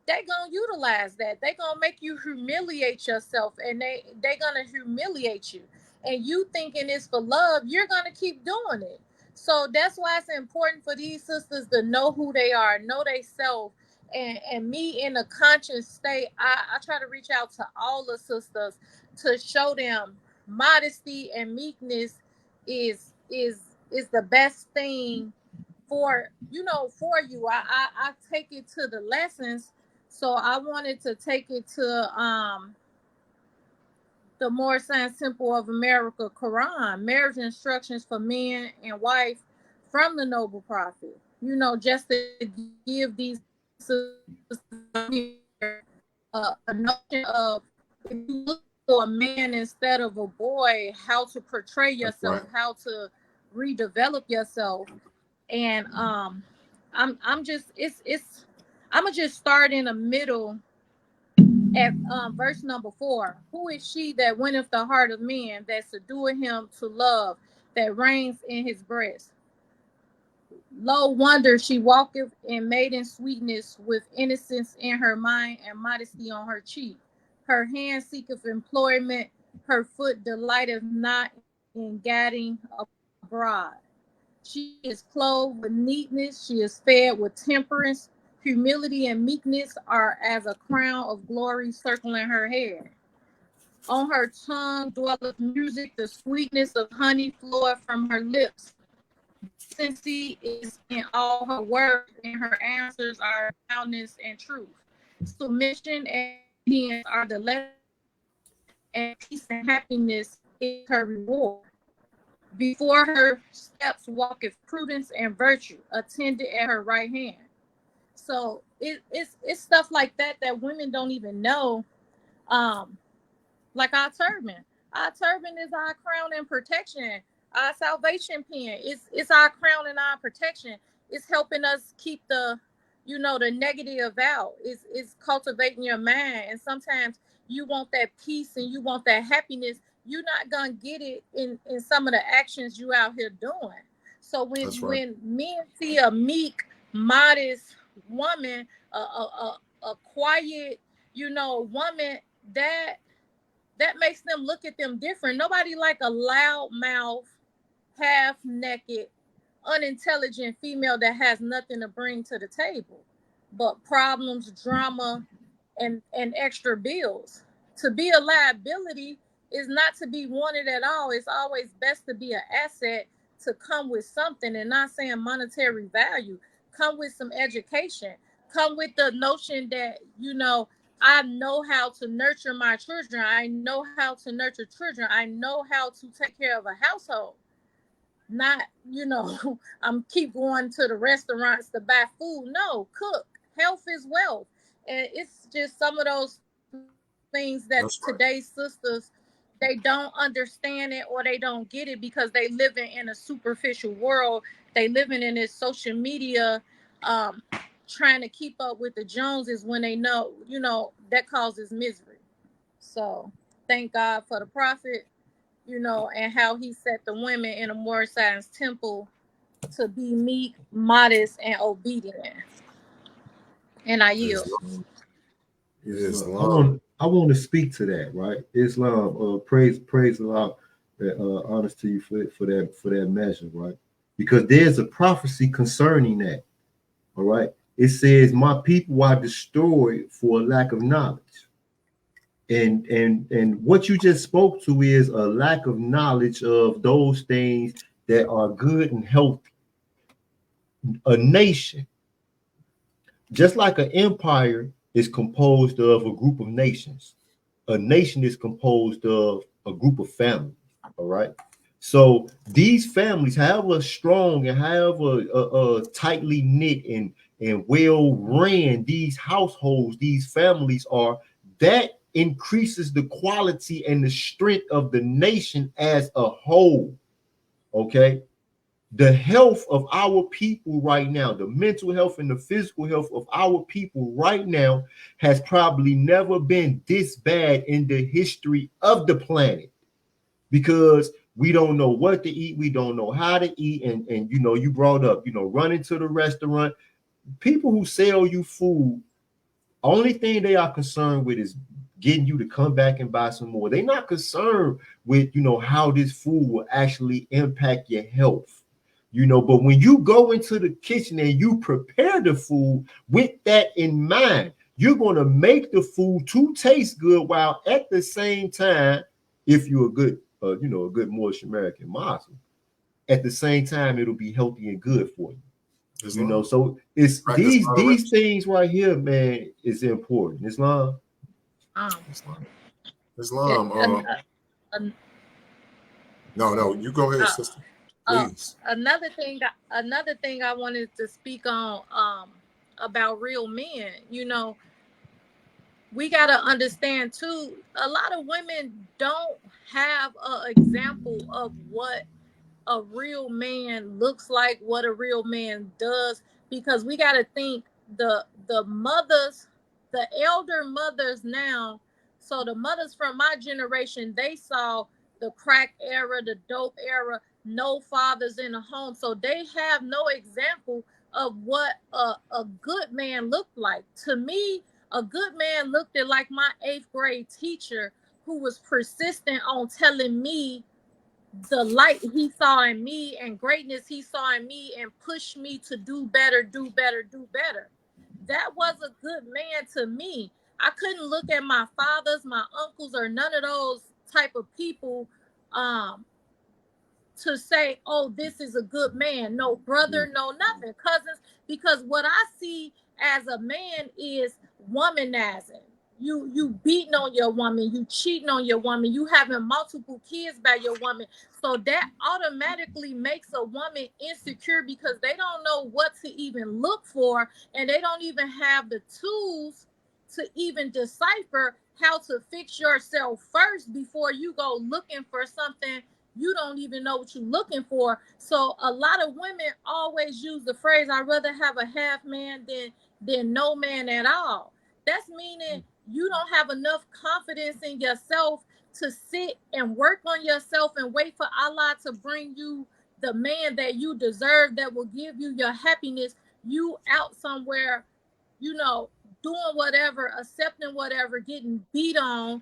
they gonna utilize that. They gonna make you humiliate yourself, and they gonna humiliate you. And you thinking it's for love, you're gonna keep doing it. So that's why it's important for these sisters to know who they are, know they self, and me in a conscious state. I try to reach out to all the sisters to show them modesty and meekness is the best thing for you. I take it to the lessons So I wanted to take it to the Moorish Temple of America Quran, marriage instructions for men and wife from the noble prophet. You know, just to give these a notion of, if you look for a man instead of a boy, how to portray yourself, right. how to redevelop yourself. And I'm just it's I'm gonna just start in the middle at verse number 4. Who is she that winneth the heart of man, that subdueth him to love, that reigns in his breast? Lo, wonder she walketh in maiden sweetness, with innocence in her mind and modesty on her cheek. Her hand seeketh employment, her foot delighteth not in gadding abroad. She is clothed with neatness, she is fed with temperance. Humility and meekness are as a crown of glory circling her head. On her tongue dwelleth music, the sweetness of honey floweth from her lips. Decency is in all her words, and her answers are soundness and truth. Submission and obedience are the lesson, and peace and happiness is her reward. Before her steps walketh prudence and virtue, attended at her right hand. So it's stuff like that that women don't even know. Um, like our turban. Our turban is our crown and protection. Our salvation pin. It's our crown and our protection. It's helping us keep the, the negative out. It's cultivating your mind. And sometimes you want that peace and you want that happiness. You're not gonna get it in some of the actions you out here doing. So when men see a meek, modest woman, a quiet, woman, that makes them look at them different. Nobody like a loud mouth, half naked, unintelligent female that has nothing to bring to the table but problems, drama, and extra bills. To be a liability is not to be wanted at all. It's always best to be an asset, to come with something, and not saying monetary value. Come with some education. Come with the notion that, I know how to nurture my children. I know how to nurture children. I know how to take care of a household. Not, I'm keep going to the restaurants to buy food. No, cook. Health is wealth. And it's just some of those things that today's sisters, they don't understand it, or they don't get it, because they living in a superficial world. They living in this social media, trying to keep up with the Joneses, when they know, that causes misery. So thank God for the prophet, and how he set the women in a Moorish temple to be meek, modest, and obedient. And I yield. Islam. I want to speak to that, right? Islam, praise Allah, honest to you for that measure, right? Because there's a prophecy concerning that. All right. It says, my people are destroyed for a lack of knowledge. And what you just spoke to is a lack of knowledge of those things that are good and healthy. A nation, just like an empire, is composed of a group of nations. A nation is composed of a group of families. All right. So these families, however strong and however tightly knit and well ran these households, these families are, that increases the quality and the strength of the nation as a whole. Okay. The health of our people right now, the mental health and the physical health of our people right now, has probably never been this bad in the history of the planet, because we don't know what to eat. We don't know how to eat. And you brought up, running to the restaurant. People who sell you food, only thing they are concerned with is getting you to come back and buy some more. They're not concerned with, how this food will actually impact your health. But when you go into the kitchen and you prepare the food with that in mind, you're going to make the food to taste good, while at the same time, if you're a good Moorish American Muslim, at the same time, it'll be healthy and good for you. You know, so it's Practice these things right here, man, is important. Islam. Islam. No, you go ahead, sister. Please. Another thing I wanted to speak on about real men, you know, we got to understand too, a lot of women don't have an example of what a real man looks like, what a real man does, because we got to think the mothers, the elder mothers now. So the mothers from my generation, they saw the crack era, the dope era, no fathers in the home, so they have no example of what a good man looked like. To me, a good man looked like my 8th grade teacher, who was persistent on telling me the light he saw in me and greatness he saw in me and pushed me to do better, do better, do better. That was a good man to me. I couldn't look at my fathers, my uncles, or none of those type of people to say, oh, this is a good man. No brother, no nothing. Cousins, because what I see as a man is womanizing. You beating on your woman, you cheating on your woman, you having multiple kids by your woman. So that automatically makes a woman insecure because they don't know what to even look for, and they don't even have the tools to even decipher how to fix yourself first before you go looking for something you don't even know what you're looking for. So a lot of women always use the phrase, I'd rather have a half man than no man at all. That's meaning you don't have enough confidence in yourself to sit and work on yourself and wait for Allah to bring you the man that you deserve, that will give you your happiness. You out somewhere, you know, doing whatever, accepting whatever, getting beat on,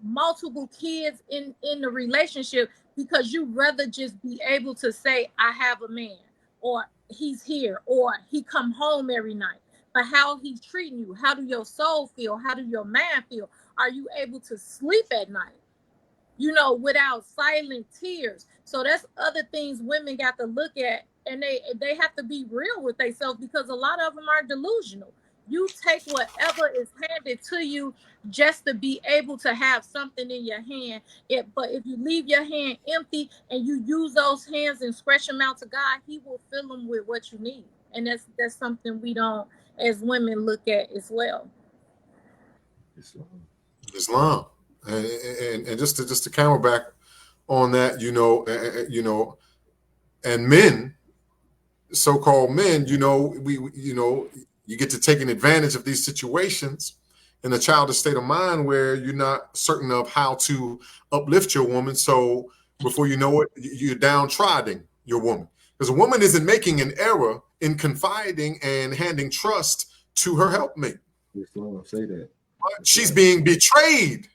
multiple kids in the relationship because you rather just be able to say, I have a man, or he's here, or he come home every night. But how he's treating you, how do your soul feel? How do your mind feel? Are you able to sleep at night, you know, without silent tears? So that's other things women got to look at, and they have to be real with themselves, because a lot of them are delusional. You take whatever is handed to you just to be able to have something in your hand. But if you leave your hand empty and you use those hands and stretch them out to God, he will fill them with what you need. And that's something we don't, as women, look at as well. Islam. And just to camera back on that, you know, and men, so-called men, you know, you get to taking advantage of these situations in a childish state of mind where you're not certain of how to uplift your woman. So before you know it, you're downtrodden your woman, because a woman isn't making an error in confiding and handing trust to her helpmate. Islam say that. But she's being betrayed.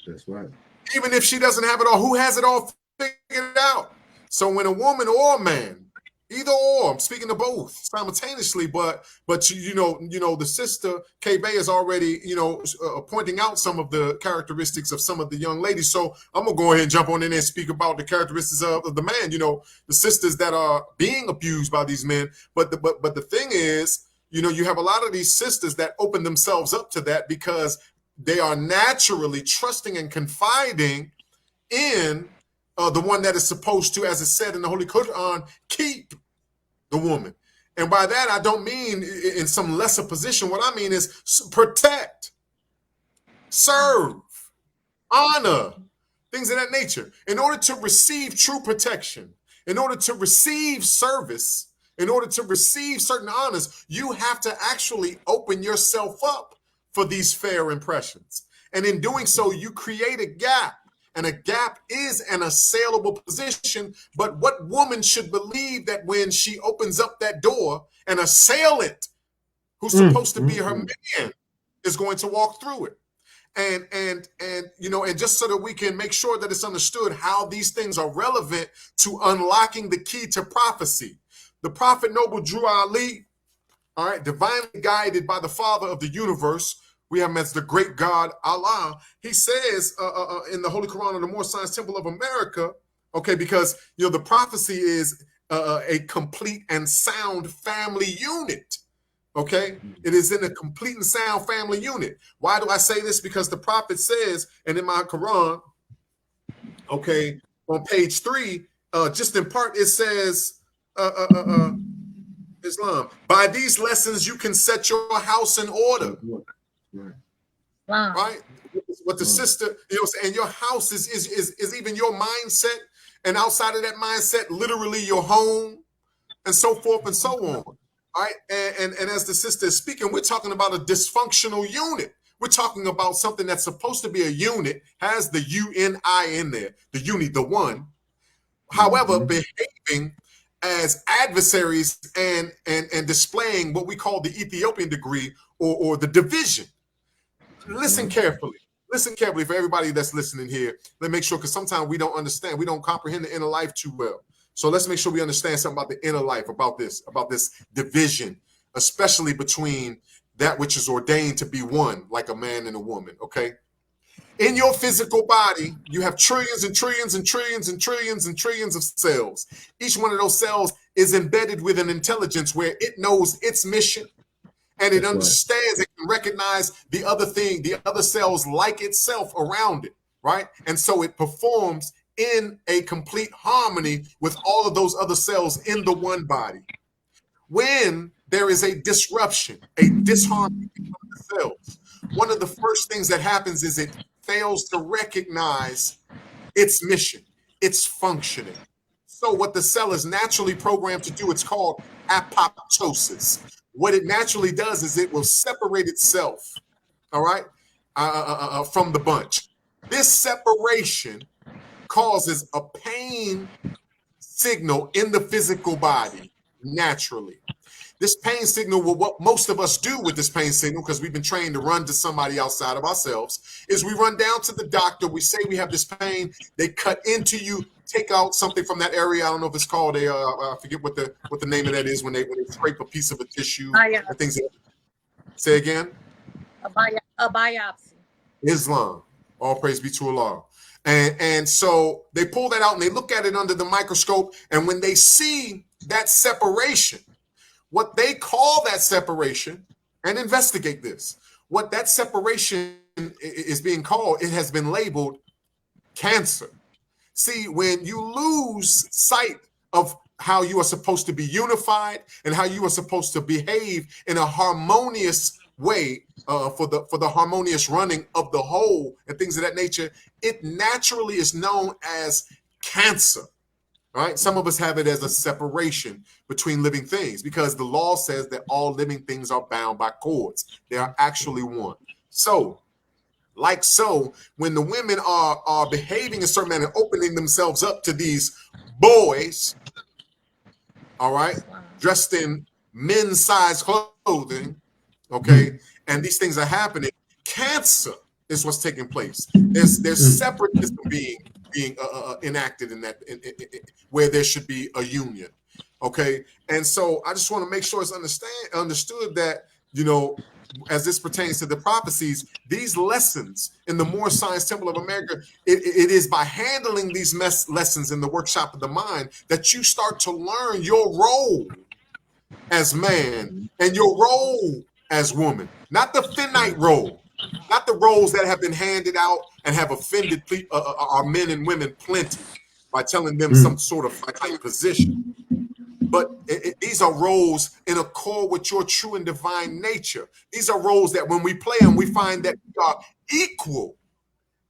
That's right. Even if she doesn't have it all, who has it all figured out? So when a woman or a man, either or, I'm speaking to both simultaneously, but you know, the sister K-Bay is already, you know, pointing out some of the characteristics of some of the young ladies. So I'm gonna go ahead and jump on in and speak about the characteristics of the man. You know, the sisters that are being abused by these men. But the thing is, you know, you have a lot of these sisters that open themselves up to that because they are naturally trusting and confiding in the one that is supposed to, as it said in the Holy Quran, keep the woman. And by that, I don't mean in some lesser position. What I mean is protect, serve, honor, things of that nature. In order to receive true protection, in order to receive service, in order to receive certain honors, you have to actually open yourself up for these fair impressions. And in doing so, you create a gap. And a gap is an assailable position. But what woman should believe that when she opens up that door, an assailant who's supposed to be her man is going to walk through it? And you know, and just so that we can make sure that it's understood how these things are relevant to unlocking the key to prophecy. The prophet noble Drew Ali, all right, divinely guided by the Father of the universe, we have him as the great God, Allah. He says in the Holy Quran of the Moorish Temple of America, okay, because, you know, the prophecy is a complete and sound family unit. Okay, it is in a complete and sound family unit. Why do I say this? Because the prophet says, and in my Quran, okay, on page 3, just in part, it says, Islam, by these lessons you can set your house in order. Wow. Right? What the sister, and your house is even your mindset, and outside of that mindset, literally your home, and so forth and so on. All right, and as the sister is speaking, we're talking about a dysfunctional unit. We're talking about something that's supposed to be a unit, has the UNI in there, the uni, the one. However, behaving as adversaries and displaying what we call the Ethiopian degree or the division. Listen carefully. Listen carefully for everybody that's listening here. Let's make sure, because sometimes we don't understand, we don't comprehend the inner life too well. So let's make sure we understand something about the inner life, about this division, especially between that which is ordained to be one, like a man and a woman, okay? In your physical body, you have trillions and trillions and trillions and trillions and trillions of cells. Each one of those cells is embedded with an intelligence where it knows its mission, and it understands, it can recognize the other thing, the other cells like itself around it, right? And so it performs in a complete harmony with all of those other cells in the one body. When there is a disruption, a disharmony between the cells, one of the first things that happens is it fails to recognize its mission, its functioning. So what the cell is naturally programmed to do, it's called apoptosis. What it naturally does is it will separate itself, all right, from the bunch. This separation causes a pain signal in the physical body naturally. This pain signal, well, what most of us do with this pain signal, because we've been trained to run to somebody outside of ourselves, is we run down to the doctor. We say we have this pain. They cut into you, take out something from that area. I don't know if it's called a, I forget what the name of that is when they scrape a piece of a tissue or things. Say again. A biopsy. Islam. All praise be to Allah. And so they pull that out and they look at it under the microscope. And when they see that separation, what they call that separation, and investigate this, what that separation is being called, it has been labeled cancer. See, when you lose sight of how you are supposed to be unified and how you are supposed to behave in a harmonious way for the harmonious running of the whole and things of that nature, it naturally is known as cancer. All right, some of us have it as a separation between living things because the law says that all living things are bound by cords. They are actually one. So, when the women are behaving in a certain manner, opening themselves up to these boys, all right, dressed in men's size clothing, okay, and these things are happening, cancer is what's taking place. There's separatism being enacted in that where there should be a union, okay. And so I just want to make sure it's understood that, you know, as this pertains to the prophecies, these lessons in the Moorish Science Temple of America, it is by handling these lessons in the workshop of the mind that you start to learn your role as man and your role as woman, not the finite role, not the roles that have been handed out and have offended our men and women plenty by telling them some sort of finite position. But these are roles in accord with your true and divine nature. These are roles that when we play them, we find that we are equal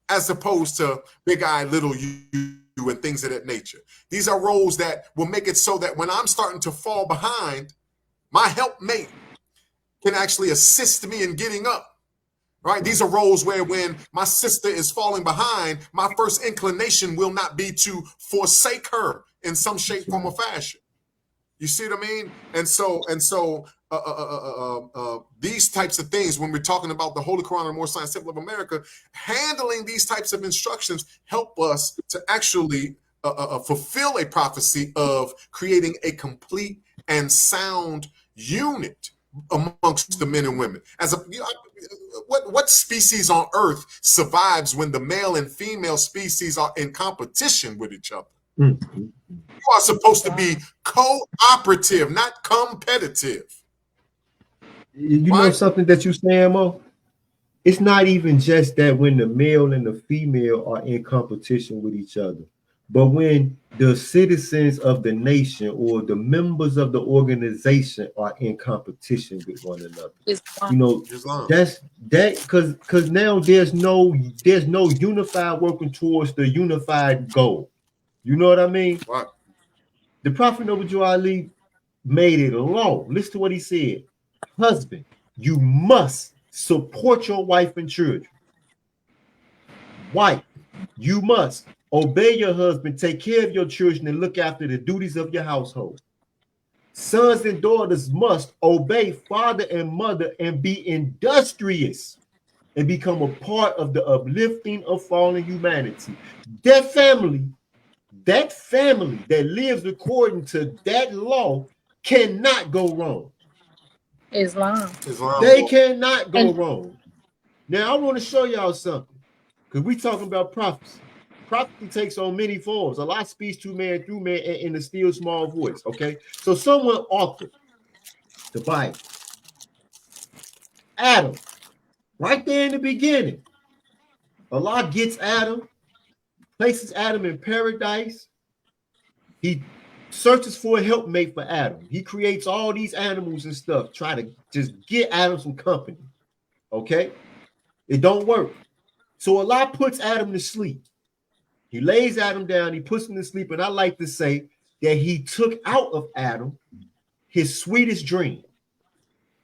as opposed to big I, little you, and things of that nature. These are roles that will make it so that when I'm starting to fall behind, my helpmate can actually assist me in getting up. Right? These are roles where when my sister is falling behind, my first inclination will not be to forsake her in some shape, form, or fashion. You see what I mean? And so these types of things, when we're talking about the Holy Quran and Moorish Science Temple of America, handling these types of instructions help us to actually fulfill a prophecy of creating a complete and sound unit amongst the men and women. As a what species on earth survives when the male and female species are in competition with each other? Mm. You are supposed to be cooperative, not competitive. You know something that you saying, Mo? It's not even just that when the male and the female are in competition with each other, but when the citizens of the nation or the members of the organization are in competition with one another. You know, that's that because now there's no unified working towards the unified goal. You know what I mean? Right. The Prophet Noble Ali made it a law. Listen to what he said. Husband, you must support your wife and children. Wife, you must obey your husband, take care of your children, and look after the duties of your household. Sons and daughters must obey father and mother and be industrious and become a part of the uplifting of fallen humanity. That family that lives according to that law cannot go wrong. Islam. They cannot go wrong. Now, I want to show y'all something because we talking about prophecy. Prophecy takes on many forms. Allah speaks to man through man in a still small voice, okay? So someone authored the Bible. Adam, right there in the beginning, Allah gets Adam, places Adam in paradise. He searches for a helpmate for Adam. He creates all these animals and stuff, try to just get Adam some company, okay? It don't work. So Allah puts Adam to sleep. He lays Adam down, he puts him to sleep, and I like to say that he took out of Adam his sweetest dream.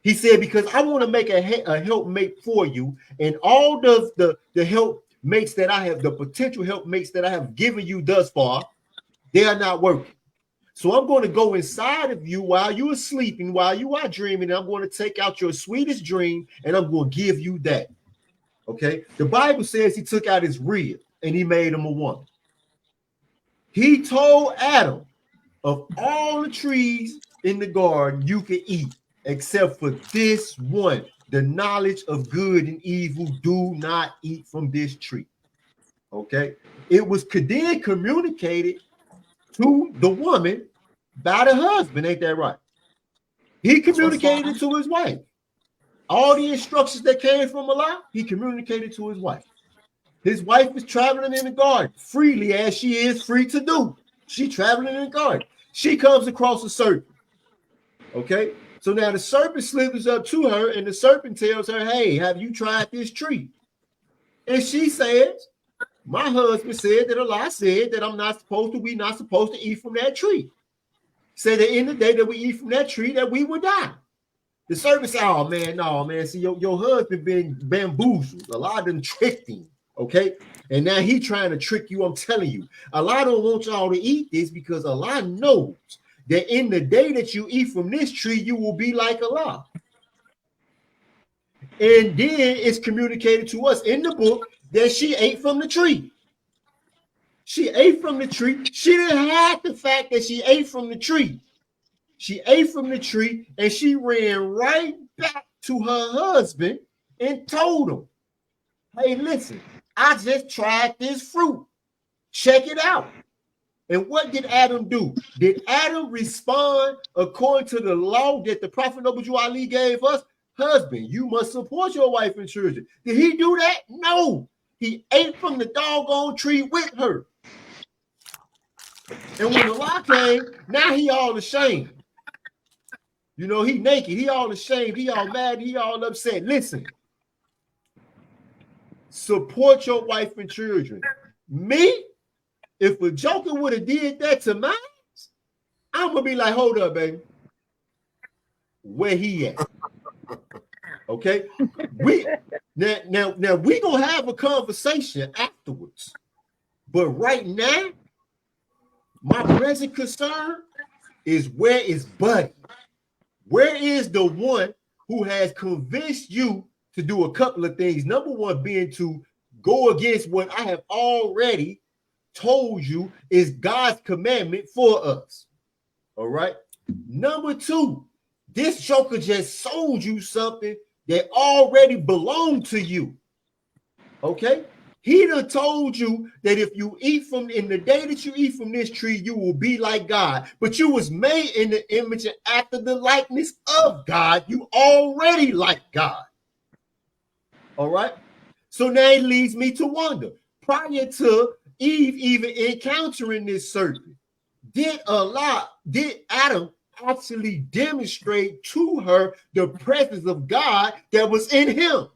He said, because I want to make a helpmate for you, and all the helpmates that I have, the potential helpmates that I have given you thus far, they are not working. So I'm going to go inside of you while you are sleeping, while you are dreaming, and I'm going to take out your sweetest dream, and I'm going to give you that. Okay? The Bible says he took out his rib, and he made him a woman. He told Adam, of all the trees in the garden you can eat, except for this one, the knowledge of good and evil, do not eat from this tree. Okay? It was then communicated to the woman by the husband, ain't that right? He communicated it to his wife. All the instructions that came from Allah, he communicated to his wife. His wife is traveling in the garden freely as she is free to do. She traveling in the garden. She comes across a serpent. Okay? So now the serpent slithers up to her and the serpent tells her, hey, have you tried this tree? And she says, my husband said that Allah said that we're not supposed to eat from that tree. Said that in the day that we eat from that tree that we would die. The serpent said, oh man, no, man. See, your husband been bamboozled. Allah done tricked him. Okay, and now he trying to trick you. I'm telling you, Allah don't want y'all to eat this because Allah knows that in the day that you eat from this tree, you will be like Allah. And then it's communicated to us in the book that she ate from the tree. She ate from the tree. She didn't have the fact that she ate from the tree. She ate from the tree and she ran right back to her husband and told him, hey, listen, I just tried this fruit. Check it out. And what did Adam do? Did Adam respond according to the law that the Prophet Noble Ali gave us? Husband, you must support your wife and children. Did he do that? No. He ate from the doggone tree with her. And when Allah came, now he all ashamed. You know, he naked. He all ashamed. He all mad. He all upset. Listen. Support your wife and children. Me, if a joker would have did that to mine, I'm gonna be like, hold up, baby. Where he at? Okay. Now we gonna have a conversation afterwards. But right now, my present concern is where is Buddy? Where is the one who has convinced you to do a couple of things? Number one being to go against what I have already told you is God's commandment for us. All right. Number two, this joker just sold you something that already belonged to you. Okay. He done told you that if you eat from, in the day that you eat from this tree, you will be like God. But you was made in the image and after the likeness of God. You already like God. All right. So now it leads me to wonder. Prior to Eve even encountering this serpent, did Adam actually demonstrate to her the presence of God that was in him?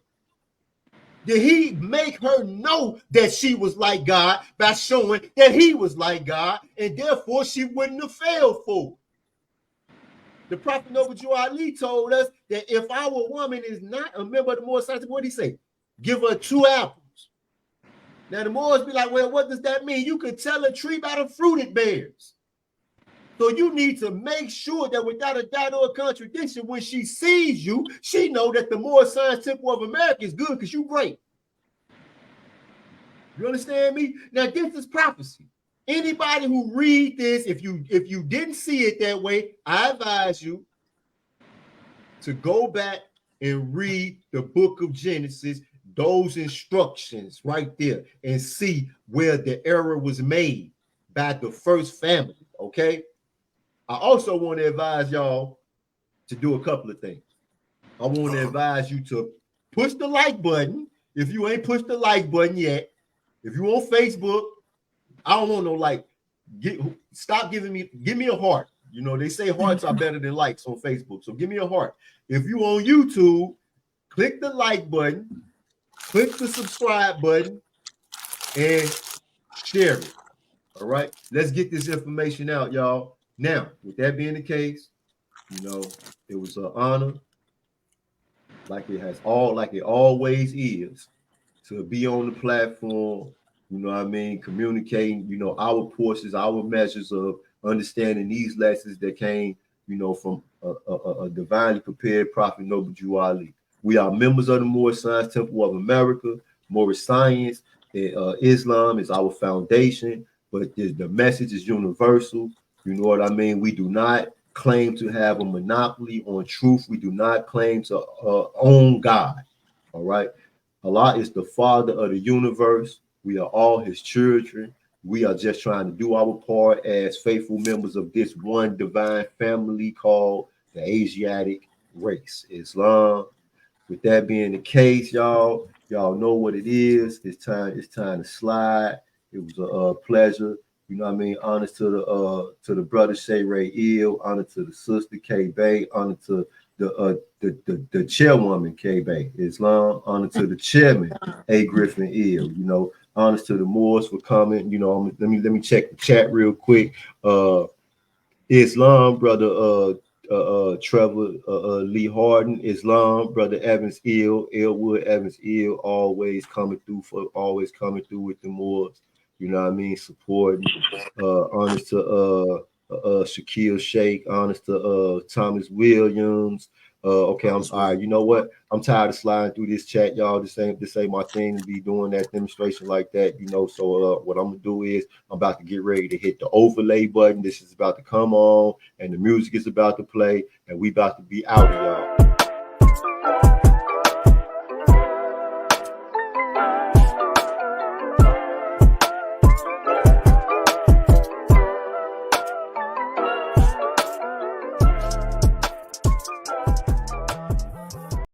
Did he make her know that she was like God by showing that he was like God, and therefore she wouldn't have failed for it? The Prophet Noble Ali told us that if our woman is not a member of the Moorish Americans, what did he say? Give her 2 apples. Now the Moors be like, well, what does that mean? You could tell a tree by the fruit it bears. So you need to make sure that without a doubt or a contradiction, when she sees you, she know that the Moorish Temple of America is good because you great. You understand me? Now this is prophecy. Anybody who read this, if you didn't see it that way, I advise you to go back and read the book of Genesis, those instructions right there, and see where the error was made by the first family. Okay. I also want to advise y'all to do a couple of things. I want to advise you to push the like button. If you ain't pushed the like button yet, if you on Facebook, I don't want no like. Stop giving me, give me a heart. You know, they say hearts are better than likes on Facebook. So give me a heart. If you on YouTube, click the like button, click the subscribe button, and share it. All right. Let's get this information out, y'all. Now, with that being the case, you know, it was an honor, like it always is, to be on the platform, you know what I mean, communicating, you know, our portions, our measures of understanding these lessons that came, you know, from a divinely prepared Prophet Noble Jew Ali. We are members of the Moorish Science Temple of America. Moorish Science, Islam is our foundation, but the message is universal. You know what I mean? We do not claim to have a monopoly on truth. We do not claim to own God. All right. Allah is the Father of the universe. We are all his children. We are just trying to do our part as faithful members of this one divine family called the Asiatic race, Islam. With that being the case, y'all know what it is. It's time to slide. It was a pleasure. You know what I mean? Honor to the brother Shay Ray Ill, honor to the sister K Bay, honor to the chairwoman K Bay Islam, honor to the chairman A Griffin Ill. You know, honor to the Moors for coming. You know, let me check the chat real quick. Islam, brother Trevor Lee Harden, Islam, brother Evans Ill, Elwood Evans Ill, always coming through with the Moors. You know what I mean? Supporting. Honors to Shaquille Sheikh. Honors to Thomas Williams. Okay, I'm all right. You know what? I'm tired of sliding through this chat, y'all. This ain't my thing to be doing that demonstration like that, you know. So what I'm gonna do is I'm about to get ready to hit the overlay button. This is about to come on, and the music is about to play, and we about to be out of y'all.